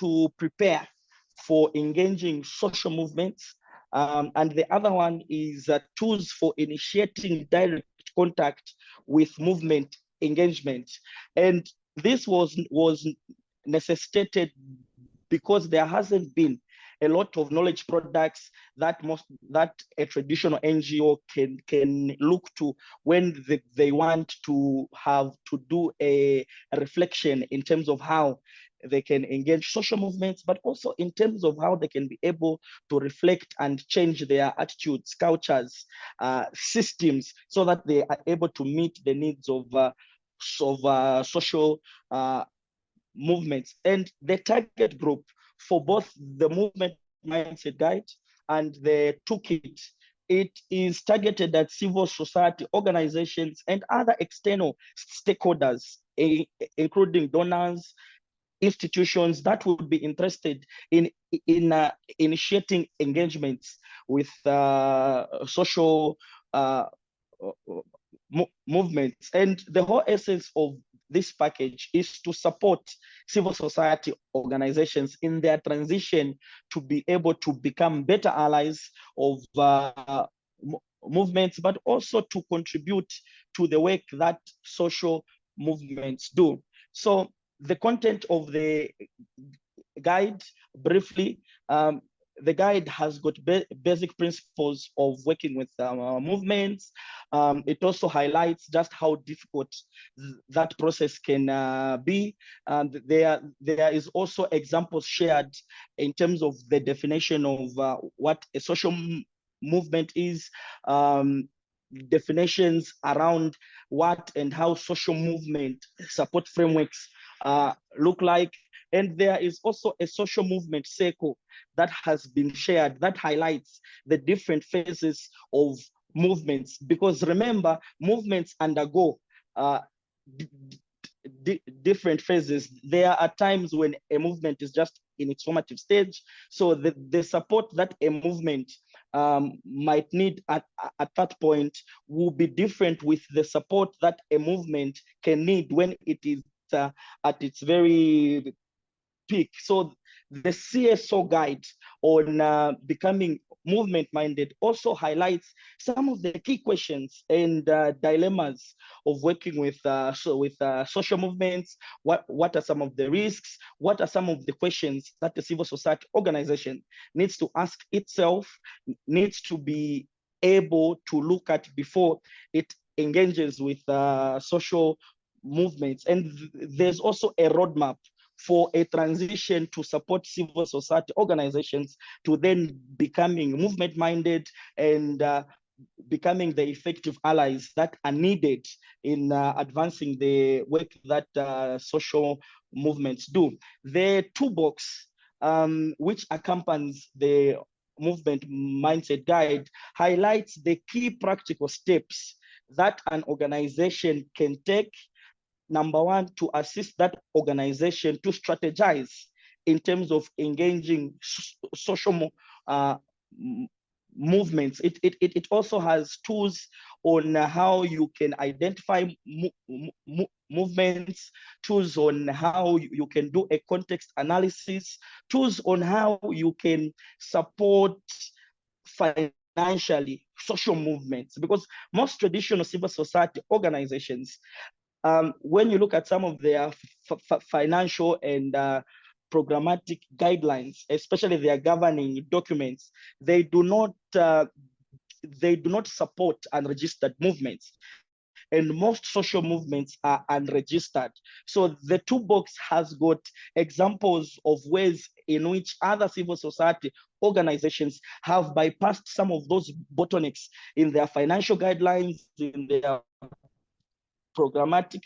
to prepare for engaging social movements. And the other one is tools for initiating direct contact with movement engagement. And this was necessitated because there hasn't been a lot of knowledge products that a traditional NGO can look to when they want to do a reflection in terms of how they can engage social movements, but also in terms of how they can be able to reflect and change their attitudes, cultures, systems, so that they are able to meet the needs of social movements. And the target group for both the movement mindset guide and the toolkit, it is targeted at civil society organizations and other external stakeholders, including donors, institutions that would be interested in initiating engagements with social movements. And the whole essence of this package is to support civil society organizations in their transition to be able to become better allies of movements, but also to contribute to the work that social movements do. So the content of the guide, briefly, the guide has got basic principles of working with movements. It also highlights just how difficult that process can be. And there is also examples shared in terms of the definition of what a social movement is, definitions around what and how social movement support frameworks look like. And there is also a social movement circle that has been shared that highlights the different phases of movements. Because remember, movements undergo different phases. There are times when a movement is just in its formative stage. So the support that a movement might need at that point will be different with the support that a movement can need when it is at its very peak. So the CSO guide on becoming movement-minded also highlights some of the key questions and dilemmas of working with social movements. What are some of the risks? What are some of the questions that the civil society organization needs to ask itself, needs to be able to look at before it engages with social movements? And there's also a roadmap for a transition to support civil society organizations to then becoming movement-minded and becoming the effective allies that are needed in advancing the work that social movements do. The toolbox, which accompanies the movement mindset guide, highlights the key practical steps that an organization can take. Number one, to assist that organization to strategize in terms of engaging social movements. It also has tools on how you can identify movements, tools on how you can do a context analysis, tools on how you can support financially social movements, because most traditional civil society organizations, when you look at some of their financial and programmatic guidelines, especially their governing documents, they do not support unregistered movements. And most social movements are unregistered. So the toolbox has got examples of ways in which other civil society organizations have bypassed some of those bottlenecks in their financial guidelines, in their programmatic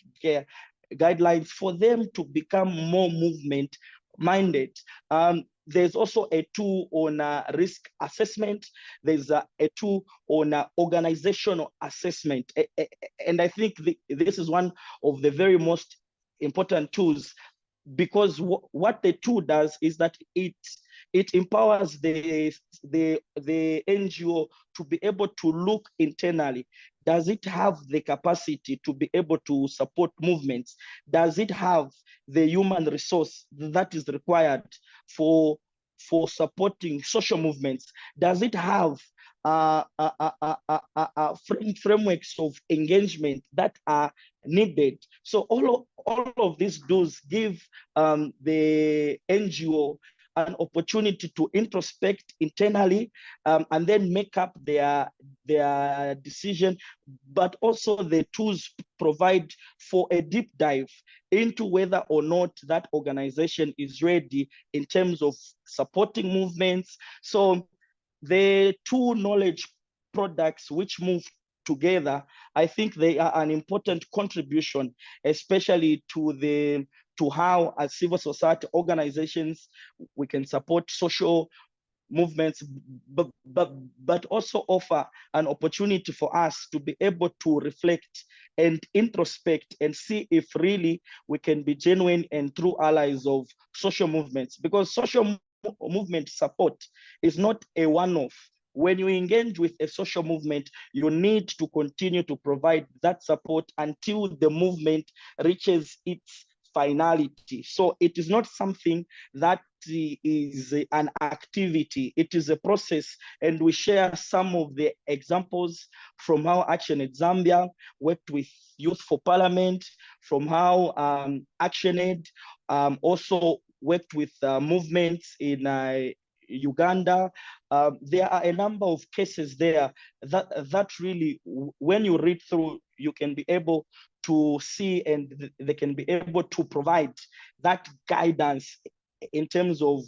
guidelines, for them to become more movement minded. There's also a tool on risk assessment. There's a tool on organizational assessment. And I think this is one of the very most important tools, because what the tool does is that it It empowers the NGO to be able to look internally. Does it have the capacity to be able to support movements? Does it have the human resource that is required for supporting social movements? Does it have frameworks of engagement that are needed? So all of these does give the NGO an opportunity to introspect internally and then make up their decision, but also the tools provide for a deep dive into whether or not that organization is ready in terms of supporting movements. So the two knowledge products which move together, I think they are an important contribution, especially to how as civil society organizations we can support social movements, but also offer an opportunity for us to be able to reflect and introspect and see if really we can be genuine and true allies of social movements, because social movement support is not a one-off. When you engage with a social movement, you need to continue to provide that support until the movement reaches its finality. So it is not something that is an activity, it is a process. And we share some of the examples from how ActionAid Zambia worked with Youth for Parliament, from how ActionAid also worked with movements in Uganda. There are a number of cases there that really, when you read through, you can be able to see, and they can be able to provide that guidance in terms of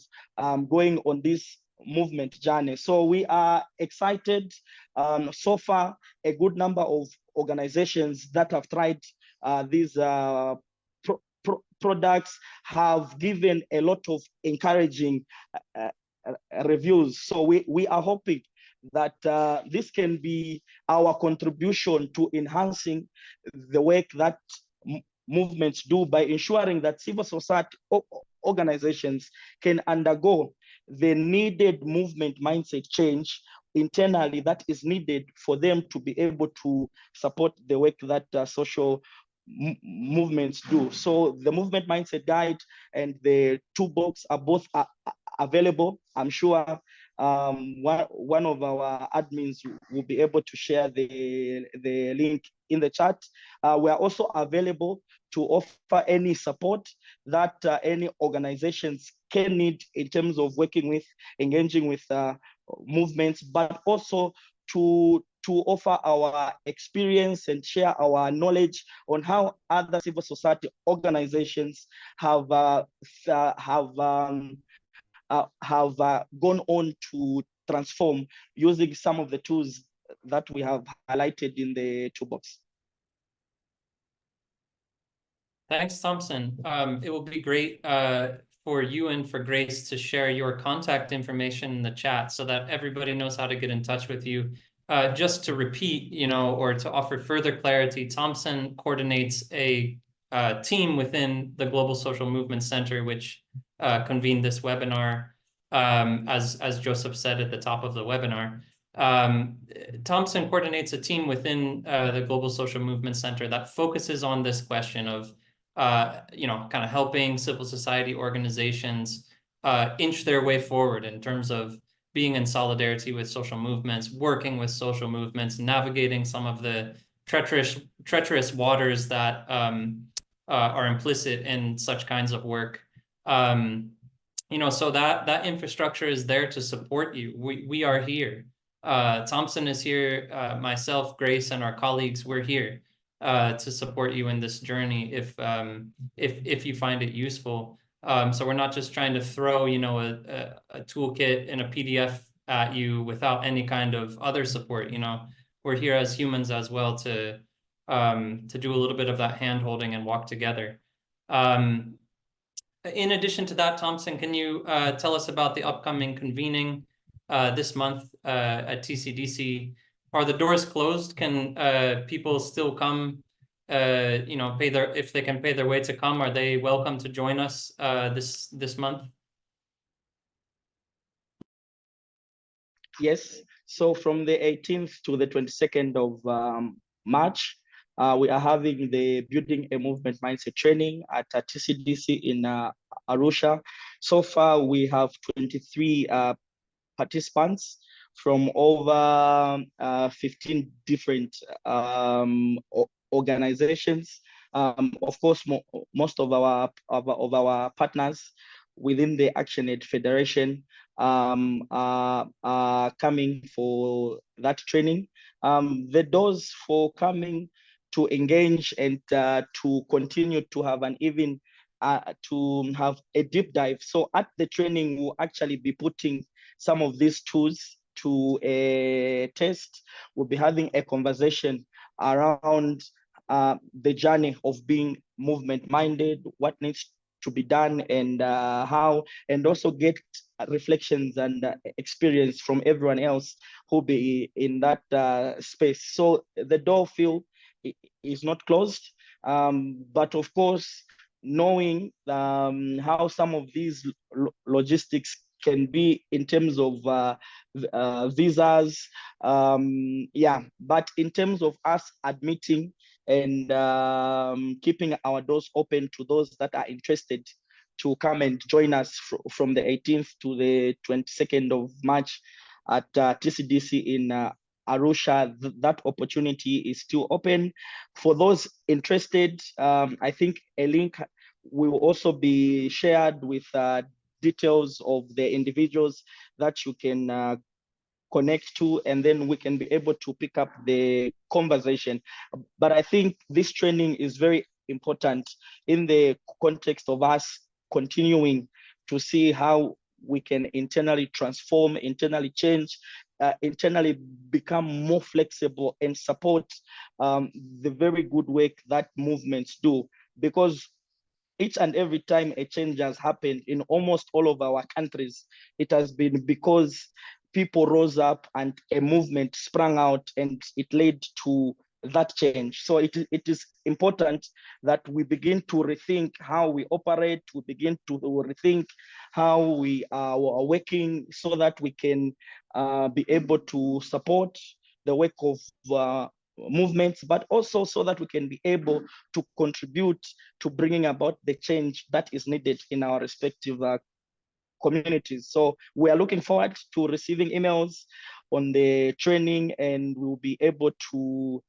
going on this movement journey. So we are excited. So far, a good number of organizations that have tried these products have given a lot of encouraging reviews. So we are hoping that this can be our contribution to enhancing the work that movements do by ensuring that civil society organizations can undergo the needed movement mindset change internally that is needed for them to be able to support the work that social movements do. So the movement mindset guide and the toolbox are both available. I'm sure one of our admins will be able to share the link in the chat. We are also available to offer any support that any organizations can need in terms of working with, engaging with movements, but also to offer our experience and share our knowledge on how other civil society organizations have gone on to transform using some of the tools that we have highlighted in the toolbox. Thanks, Thompson. It will be great for you and for Grace to share your contact information in the chat so that everybody knows how to get in touch with you. Just to repeat, or to offer further clarity, Thompson coordinates a team within the Global Social Movement Center, which convened this webinar, as Joseph said at the top of the webinar. Thompson coordinates a team within the Global Social Movement Center that focuses on this question of, kind of helping civil society organizations inch their way forward in terms of being in solidarity with social movements, working with social movements, navigating some of the treacherous waters that are implicit in such kinds of work. So that infrastructure is there to support you. We are here. Thompson is here. Myself, Grace, and our colleagues, we're here to support you in this journey if you find it useful. So we're not just trying to throw, a toolkit in a PDF at you without any kind of other support. We're here as humans as well to do a little bit of that hand-holding and walk together. In addition to that, Thompson, can you tell us about the upcoming convening this month at TCDC? Are the doors closed? Can people still come? If they can pay their way to come, are they welcome to join us this month? Yes. So from the 18th to the 22nd of March, we are having the Building a Movement Mindset training at TCDC in Arusha. So far, we have 23 participants from over 15 different organizations. Of course, most of our partners within the ActionAid Federation are coming for that training. The doors for coming to engage and to continue to have an even to have a deep dive. So at the training, we'll actually be putting some of these tools to a test. We'll be having a conversation around the journey of being movement minded, what needs to be done, and how, and also get reflections and experience from everyone else who'll be in that space. So the door feel is not closed, but of course, knowing how some of these logistics can be in terms of visas, yeah, but in terms of us admitting and keeping our doors open to those that are interested to come and join us from the 18th to the 22nd of March at TCDC in Arusha, that opportunity is still open. For those interested, I think a link will also be shared with details of the individuals that you can connect to, and then we can be able to pick up the conversation. But I think this training is very important in the context of us continuing to see how we can internally transform, internally change, internally become more flexible and support the very good work that movements do. Because each and every time a change has happened in almost all of our countries, it has been because people rose up and a movement sprang out and it led to that change. So it is important that we begin to rethink how we operate, we begin to rethink how we are working so that we can be able to support the work of movements, but also so that we can be able to contribute to bringing about the change that is needed in our respective communities. So we are looking forward to receiving emails on the training, and we'll be able to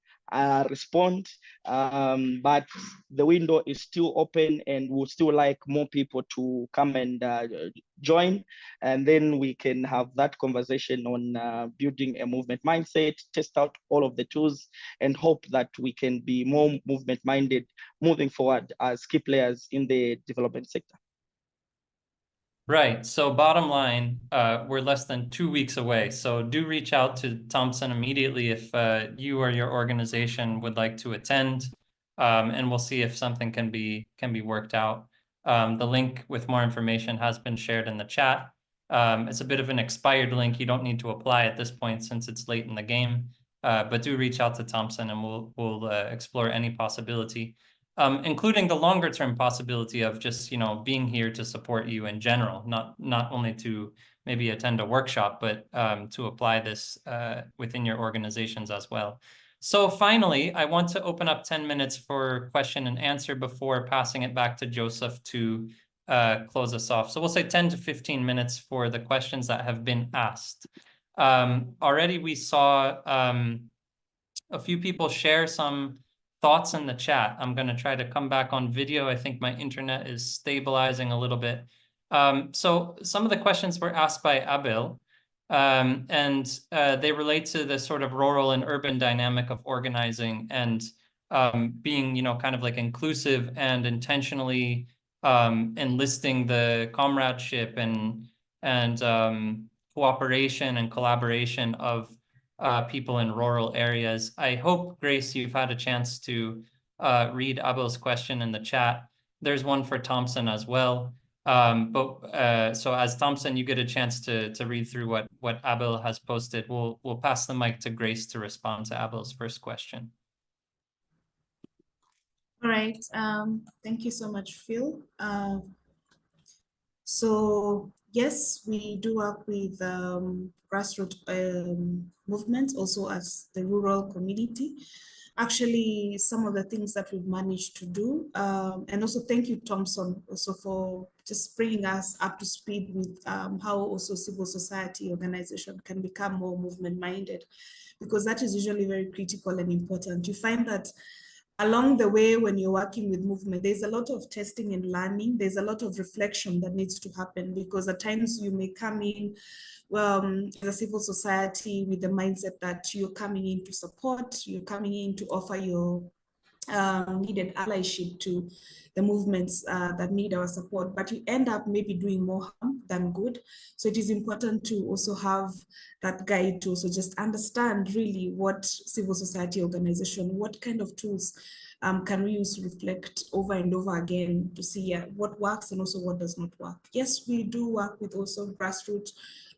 respond. But the window is still open, and we'll still like more people to come and join, and then we can have that conversation on building a movement mindset, test out all of the tools, and hope that we can be more movement minded moving forward as key players in the development sector. Right. So bottom line, we're less than 2 weeks away. So do reach out to Thompson immediately if you or your organization would like to attend, and we'll see if something can be worked out. The link with more information has been shared in the chat. It's a bit of an expired link. You don't need to apply at this point since it's late in the game, but do reach out to Thompson and we'll explore any possibility. Including the longer term possibility of just, being here to support you in general, not only to maybe attend a workshop, but to apply this within your organizations as well. So finally, I want to open up 10 minutes for question and answer before passing it back to Joseph to close us off. So we'll say 10 to 15 minutes for the questions that have been asked. Already we saw a few people share some thoughts in the chat. I'm going to try to come back on video. I think my internet is stabilizing a little bit. So some of the questions were asked by Abel, and they relate to the sort of rural and urban dynamic of organizing and being, kind of like inclusive and intentionally enlisting the comradeship and cooperation and collaboration of people in rural areas. I hope, Grace, you've had a chance to read Abel's question in the chat. There's one for Thompson as well. So as Thompson, you get a chance to read through what Abel has posted. We'll pass the mic to Grace to respond to Abel's first question. All right. Thank you so much, Phil. So Yes, we do work with grassroots movements, also as the rural community. Actually, some of the things that we've managed to do, and also thank you, Thompson, also for just bringing us up to speed with how also civil society organization can become more movement-minded, because that is usually very critical and important. You find that along the way, when you're working with movement, there's a lot of testing and learning. There's a lot of reflection that needs to happen, because at times you may come in as a civil society with the mindset that you're coming in to support, you're coming in to offer your needed allyship to the movements that need our support, but you end up maybe doing more harm than good. So it is important to also have that guide to also just understand really what civil society organization, what kind of tools can we use to reflect over and over again to see what works and also what does not work. Yes, we do work with also grassroots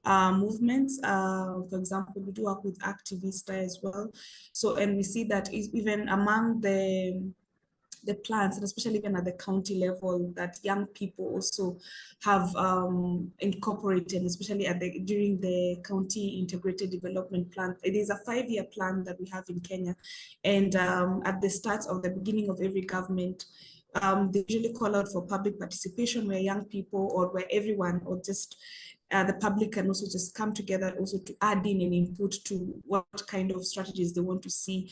movements. For example, we do work with activists as well. So, and we see that even among the plans, and especially even at the county level, that young people also have incorporated, especially during the county integrated development plan. It is a 5-year plan that we have in Kenya, and at the start of the beginning of every government, they usually call out for public participation, where young people or where everyone or just the public can also just come together also to add in an input to what kind of strategies they want to see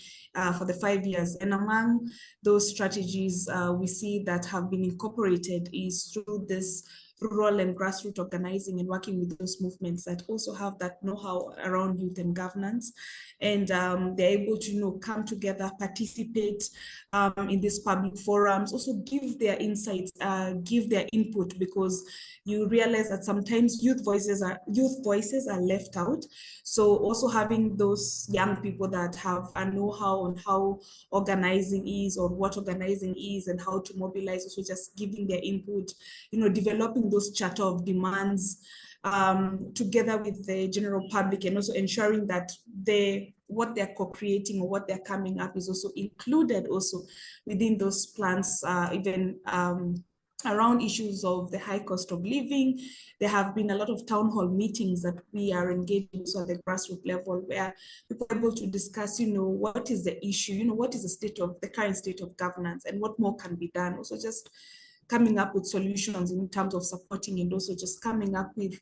for the 5 years. And among those strategies we see that have been incorporated is through this rural and grassroots organizing and working with those movements that also have that know-how around youth and governance. And they're able to come together, participate in these public forums, also give their insights, give their input, because you realize that sometimes youth voices are left out. So also having those young people that have a know-how on how organizing is, or what organizing is, and how to mobilize, also just giving their input, developing those charter of demands together with the general public, and also ensuring that what they're co-creating or what they're coming up is also included also within those plans, even around issues of the high cost of living. There have been a lot of town hall meetings that we are engaged in, so at the grassroots level, where people are able to discuss, what is the issue, what is the current state of governance, and what more can be done. Also just coming up with solutions in terms of supporting, and also just coming up with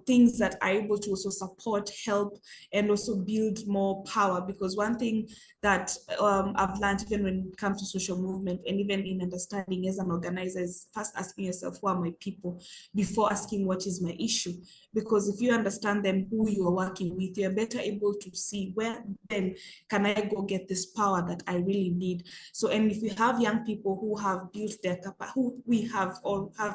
things that are able to also support, help, and also build more power. Because one thing that I've learned, even when it comes to social movement, and even in understanding as an organizer, is first asking yourself, who are my people, before asking what is my issue. Because if you understand them, who you are working with, you're better able to see where then can I go get this power that I really need. So, and if we have young people who have built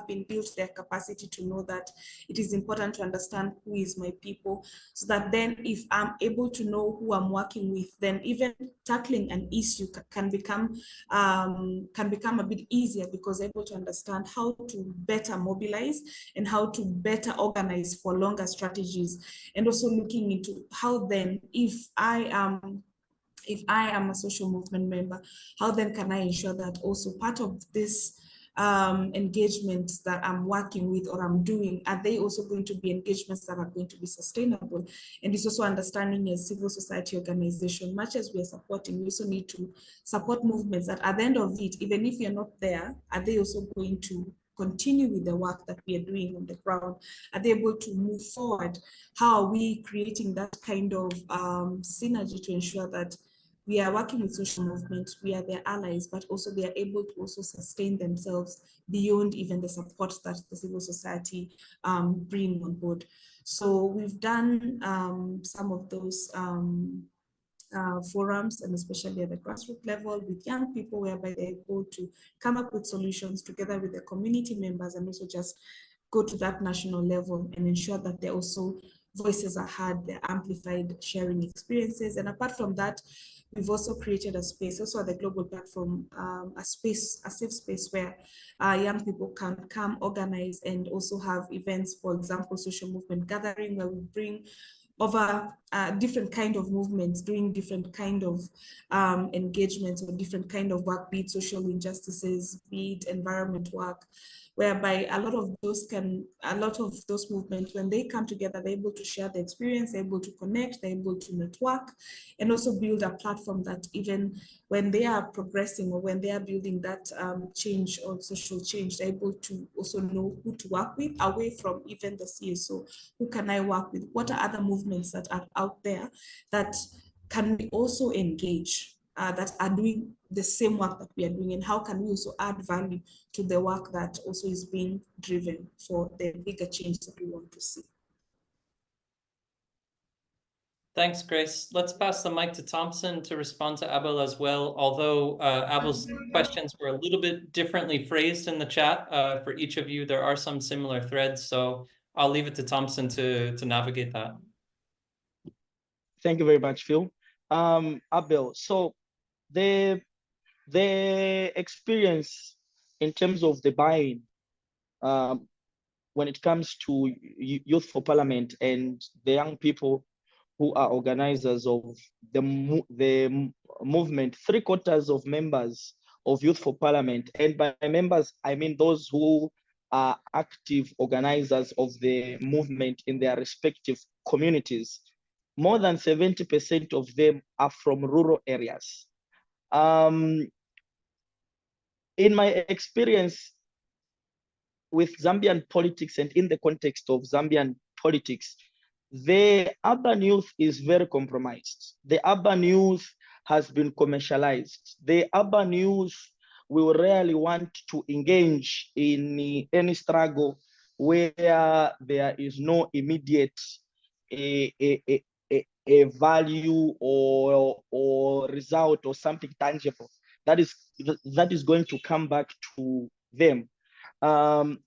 been built their capacity to know that it is important to understand who is my people, so that then if I'm able to know who I'm working with, then even tackling an issue can become a bit easier, because I'm able to understand how to better mobilize and how to better organize for longer strategies. And also looking into how then, if I am a social movement member, how then can I ensure that also part of this engagements that I'm working with or I'm doing, are they also going to be engagements that are going to be sustainable? And it's also understanding as civil society organization, much as we are supporting, we also need to support movements that at the end of it, even if you're not there, are they also going to continue with the work that we are doing on the ground? Are they able to move forward? How are we creating that kind of synergy to ensure that we are working with social movements, we are their allies, but also they are able to also sustain themselves beyond even the support that the civil society bring on board. So we've done some of those forums, and especially at the grassroots level with young people, whereby they're able to come up with solutions together with the community members, and also just go to that national level and ensure that they're also voices are heard, they're amplified, sharing experiences. And apart from that, we've also created a space, also at the global platform, a safe space where young people can come, organize, and also have events, for example, social movement gathering, where we bring over different kind of movements, doing different kind of engagements or different kind of work, be it social injustices, be it environment work, whereby a lot of those movements, when they come together, they're able to share the experience, they're able to connect, they're able to network, and also build a platform that even when they are progressing or when they are building that change or social change, they're able to also know who to work with away from even the CSO. Who can I work with? What are other movements that are out there that can we also engage, that are doing the same work that we are doing, and how can we also add value to the work that also is being driven for the bigger change that we want to see. Thanks, Grace. Let's pass the mic to Thompson to respond to Abel as well, although Abel's questions were a little bit differently phrased in the chat. For each of you, there are some similar threads, so I'll leave it to Thompson to navigate that. Thank you very much, Phil. Abel, so the experience in terms of the buy-in when it comes to Youth for Parliament and the young people who are organizers of the movement, 3/4 of members of Youth for Parliament, and by members, I mean those who are active organizers of the movement in their respective communities. More than 70% of them are from rural areas. In my experience with Zambian politics and in the context of Zambian politics, the urban youth is very compromised. The urban youth has been commercialized. The urban youth will rarely want to engage in any struggle where there is no immediate a value or result or something tangible that is going to come back to them.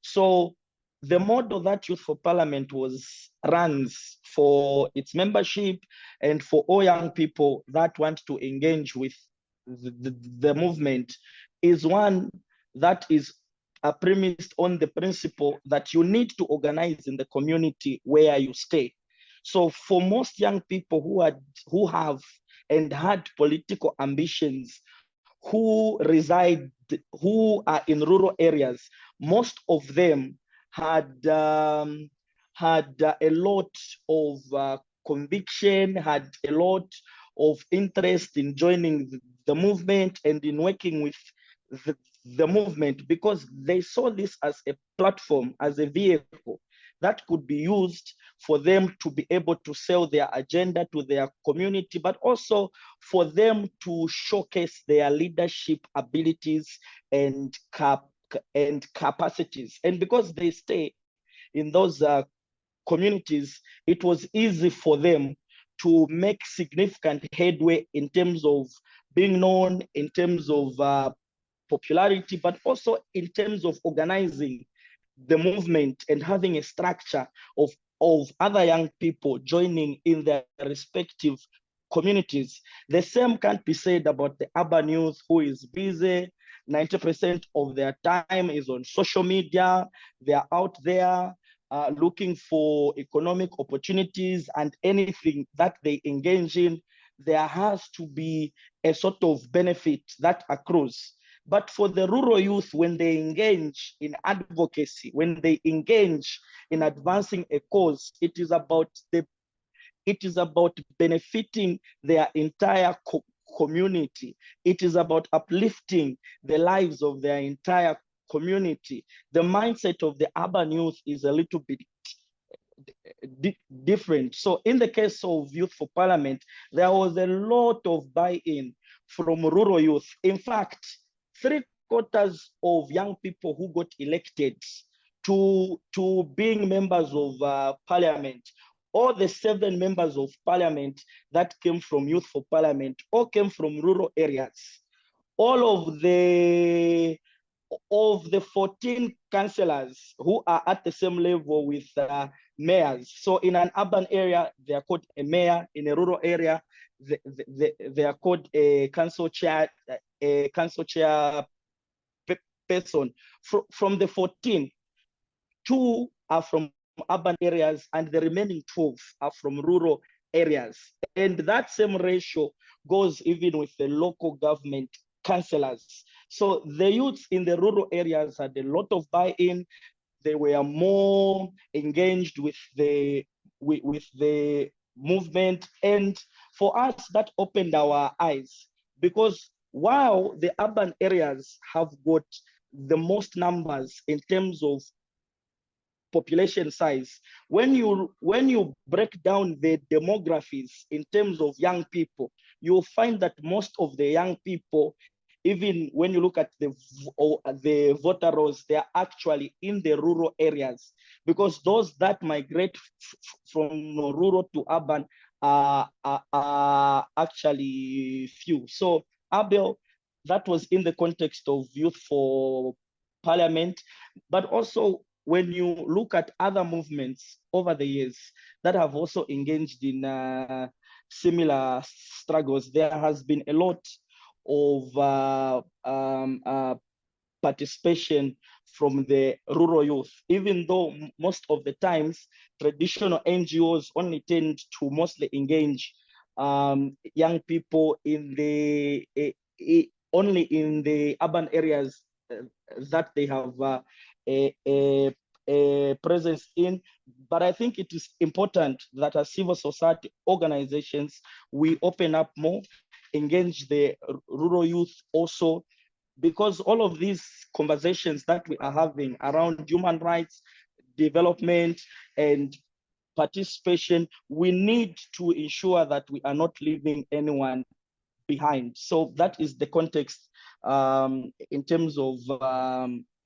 So the model that Youth for Parliament runs for its membership and for all young people that want to engage with the movement is one that is premised on the principle that you need to organize in the community where you stay. So for most young people who have and had political ambitions, who are in rural areas, most of them had a lot of conviction, had a lot of interest in joining the movement and in working with the movement, because they saw this as a platform, as a vehicle that could be used for them to be able to sell their agenda to their community, but also for them to showcase their leadership abilities and capacities. And because they stay in those communities, it was easy for them to make significant headway in terms of being known, in terms of popularity, but also in terms of organizing the movement and having a structure of other young people joining in their respective communities. The same can't be said about the urban youth who is busy. 90% of their time is on social media. They are out there looking for economic opportunities, and anything that they engage in, there has to be a sort of benefit that accrues. But for the rural youth, when they engage in advocacy, when they engage in advancing a cause, it is about benefiting their entire community. It is about uplifting the lives of their entire community. The mindset of the urban youth is a little bit different. So in the case of Youth for Parliament, there was a lot of buy-in from rural youth. In fact, 3/4 of young people who got elected to being members of Parliament, all the 7 members of Parliament that came from Youth for Parliament, all came from rural areas. All of the 14 councillors who are at the same level with mayors. So in an urban area, they are called a mayor. In a rural area, they are called a council chair person. From the 14, 2 are from urban areas, and the remaining 12 are from rural areas. And that same ratio goes even with the local government councillors. So the youths in the rural areas had a lot of buy-in. They were more engaged with the movement. And for us, that opened our eyes, because while the urban areas have got the most numbers in terms of population size, when you break down the demographies in terms of young people, you'll find that most of the young people, even when you look at the voter rolls, they are actually in the rural areas, because those that migrate from rural to urban are actually few. So Abel, that was in the context of Youth for Parliament, but also when you look at other movements over the years that have also engaged in similar struggles, there has been a lot of participation from the rural youth, even though most of the times traditional NGOs only tend to mostly engage young people in the only in the urban areas that they have a presence in. But I think it is important that as civil society organizations, we open up more, engage the rural youth also, because all of these conversations that we are having around human rights, development, and participation, we need to ensure that we are not leaving anyone behind. So that is the context in terms of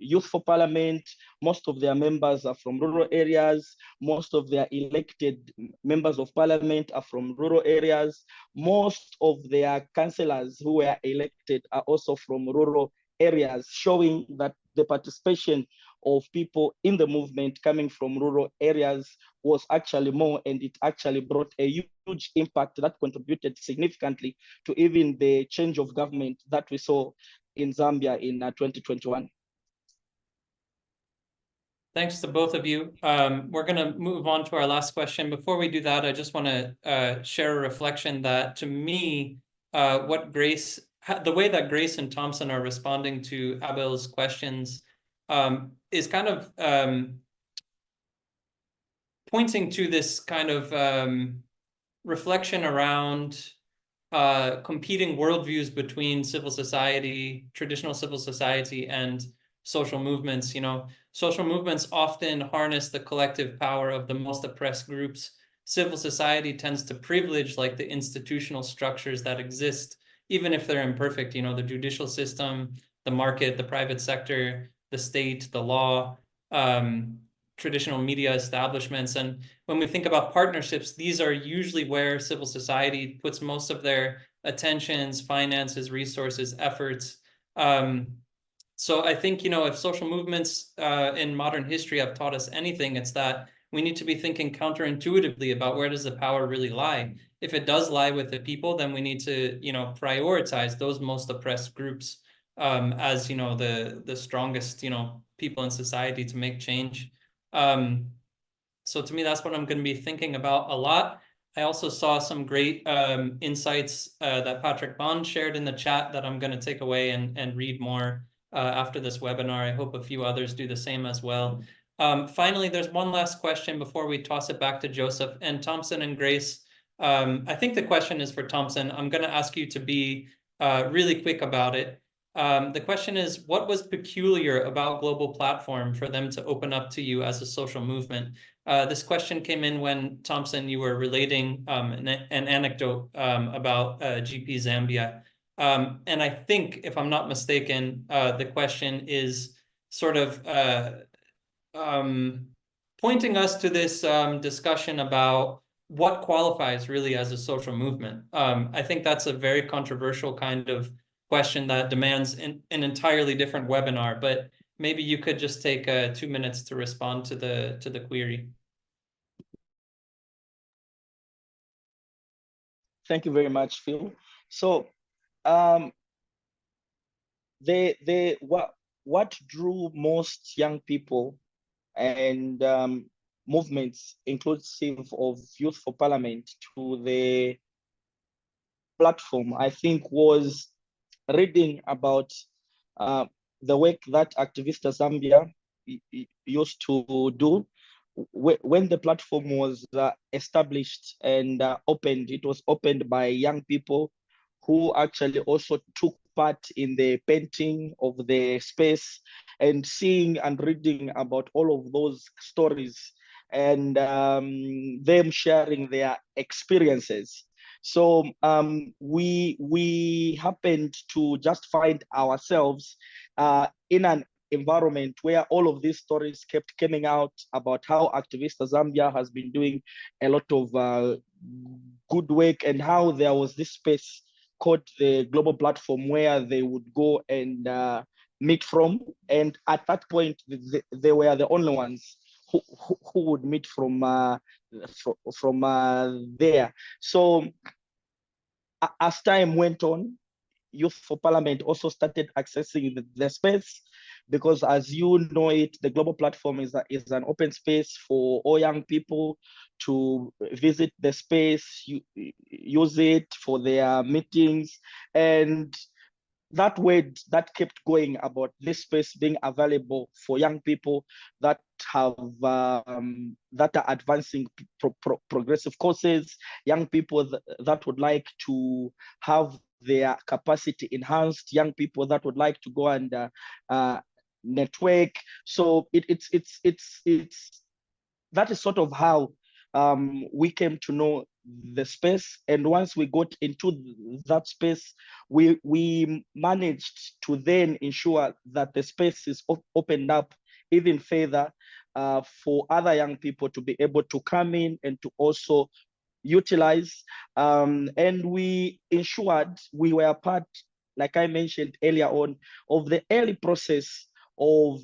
Youth for Parliament. Most of their members are from rural areas. Most of their elected members of parliament are from rural areas. Most of their councillors who were elected are also from rural areas, showing that the participation of people in the movement coming from rural areas was actually more, and it actually brought a huge impact that contributed significantly to even the change of government that we saw in Zambia in 2021. Thanks to both of you. We're going to move on to our last question. Before we do that, I just want to share a reflection that, to me, the way that Grace and Thompson are responding to Abel's questions is kind of pointing to this kind of reflection around competing worldviews between civil society, traditional civil society, and social movements. You know, social movements often harness the collective power of the most oppressed groups. Civil society tends to privilege like the institutional structures that exist, even if they're imperfect, you know, the judicial system, the market, the private sector, the state, the law, traditional media establishments. And when we think about partnerships, these are usually where civil society puts most of their attentions, finances, resources, efforts. So I think, you know, if social movements in modern history have taught us anything, it's that we need to be thinking counterintuitively about where does the power really lie. If it does lie with the people, then we need to, you know, prioritize those most oppressed groups as, you know, the strongest, you know, people in society to make change. So to me, that's what I'm going to be thinking about a lot. I also saw some great insights that Patrick Bond shared in the chat that I'm going to take away and read more after this webinar. I hope a few others do the same as well. Finally, there's one last question before we toss it back to Joseph and Thompson and Grace. I think the question is for Thompson. I'm going to ask you to be really quick about it. The question is, what was peculiar about Global Platform for them to open up to you as a social movement? This question came in when, Thompson, you were relating an anecdote about GP Zambia. And I think, if I'm not mistaken, the question is sort of pointing us to this discussion about what qualifies really as a social movement. I think that's a very controversial kind of question that demands an entirely different webinar, but maybe you could just take 2 minutes to respond to the query. Thank you very much, Phil. So what drew most young people and movements, inclusive of Youth for Parliament, to the platform, I think, was reading about the work that Activista Zambia used to do. When the platform was established and opened, it was opened by young people who actually also took part in the painting of the space, and seeing and reading about all of those stories and them sharing their experiences. So we happened to just find ourselves in an environment where all of these stories kept coming out about how Activista Zambia has been doing a lot of good work, and how there was this space called the Global Platform where they would go and meet from. And at that point, they were the only ones who would meet from there. So as time went on, Youth for Parliament also started accessing the space, because as you know it, the Global Platform is an open space for all young people to visit the space, use it for their meetings. And that word that kept going about this space being available for young people that have that are advancing progressive courses, young people that would like to have their capacity enhanced, young people that would like to go and network. So it's that is sort of how we came to know the space. And once we got into that space, we managed to then ensure that the space is opened up even further for other young people to be able to come in and to also utilize. And we ensured we were part, like I mentioned earlier on, of the early process of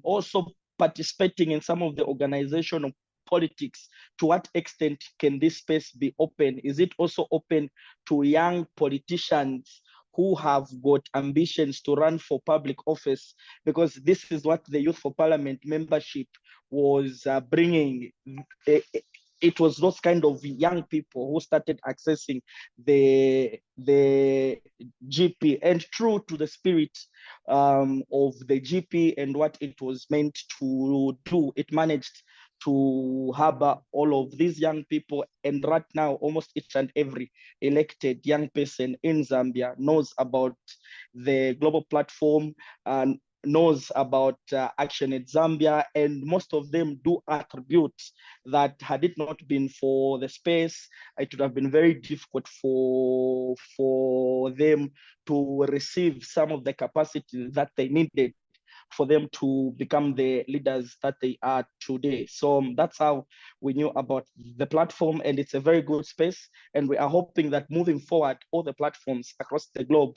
also participating in some of the organizational politics. To what extent can this space be open? Is it also open to young politicians who have got ambitions to run for public office? Because this is what the Youth for Parliament membership was bringing. It was those kind of young people who started accessing the GP, and true to the spirit of the GP and what it was meant to do, it managed to harbor all of these young people. And right now, almost each and every elected young person in Zambia knows about the Global Platform and knows about Action-Aid Zambia, and most of them do attribute that had it not been for the space, it would have been very difficult for them to receive some of the capacity that they needed for them to become the leaders that they are today. So that's how we knew about the platform, and it's a very good space. And we are hoping that moving forward, all the platforms across the globe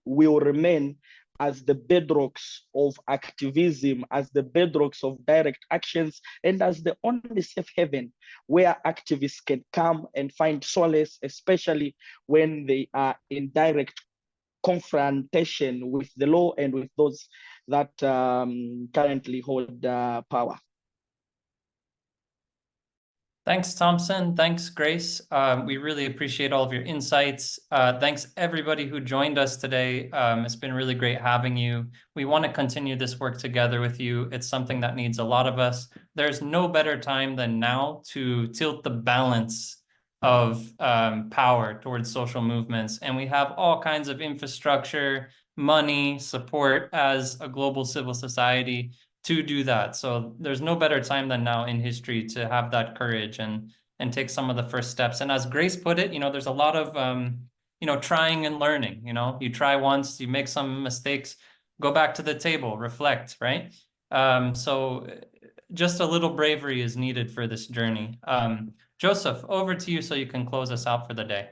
will remain as the bedrocks of activism, as the bedrocks of direct actions, and as the only safe haven where activists can come and find solace, especially when they are in direct confrontation with the law and with those that currently hold power. Thanks, Thompson. Thanks, Grace. We really appreciate all of your insights. Thanks, everybody who joined us today. It's been really great having you. We want to continue this work together with you. It's something that needs a lot of us. There's no better time than now to tilt the balance of power towards social movements. And we have all kinds of infrastructure, money, support as a global civil society to do that. So there's no better time than now in history to have that courage and take some of the first steps. And as Grace put it, there's a lot of, trying and learning. You try once, you make some mistakes, go back to the table, reflect, right? So just a little bravery is needed for this journey. Joseph, over to you so you can close us out for the day.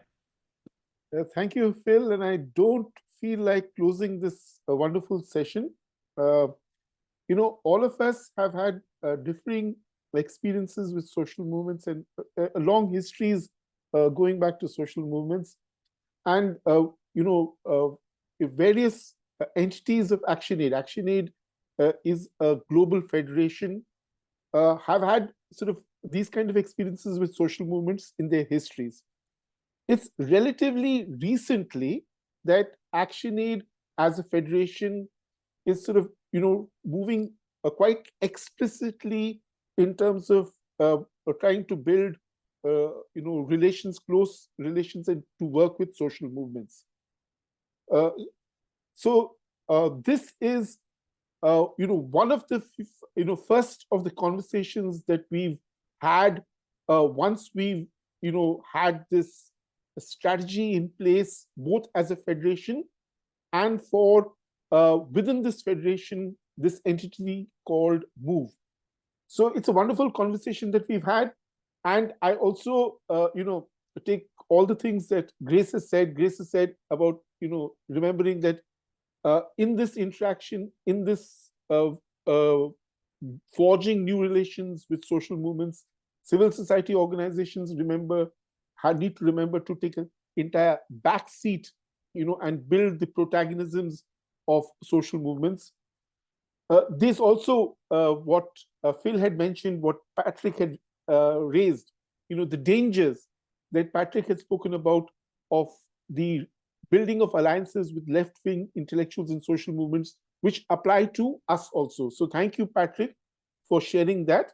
Thank you, Phil. And I don't feel like closing this wonderful session. All of us have had differing experiences with social movements and long histories going back to social movements. And, various entities of Action-Aid. Action-Aid is a global federation have had sort of these kind of experiences with social movements in their histories. It's relatively recently that ActionAid as a federation is sort of, moving quite explicitly in terms of trying to build, close relations, and to work with social movements. So this is, one of the, first of the conversations that we've had once we've, had this strategy in place, both as a federation and for within this federation, this entity called MOVE. So it's a wonderful conversation that we've had. And I also, take all the things that Grace has said. Grace has said about, remembering that in this interaction, in this forging new relations with social movements, civil society organizations need to remember to take an entire back seat, and build the protagonisms of social movements. There's also what Phil had mentioned, what Patrick had raised, the dangers that Patrick had spoken about of the building of alliances with left-wing intellectuals and social movements, which apply to us also. So thank you, Patrick, for sharing that.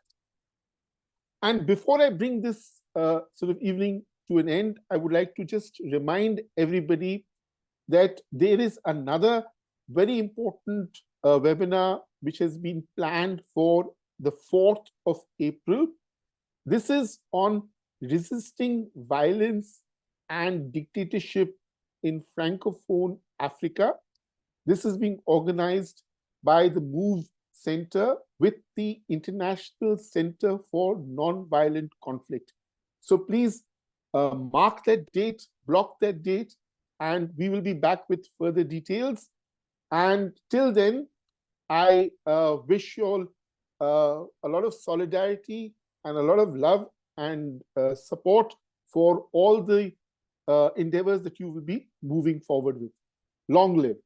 And before I bring this sort of evening to an end, I would like to just remind everybody that there is another very important webinar which has been planned for the 4th of April. This is on resisting violence and dictatorship in Francophone Africa. This is being organized by the MOVE Center with the International Center for Nonviolent Conflict. So please mark that date, block that date, and we will be back with further details. And till then, I wish you all a lot of solidarity and a lot of love and support for all the endeavors that you will be moving forward with. Long live.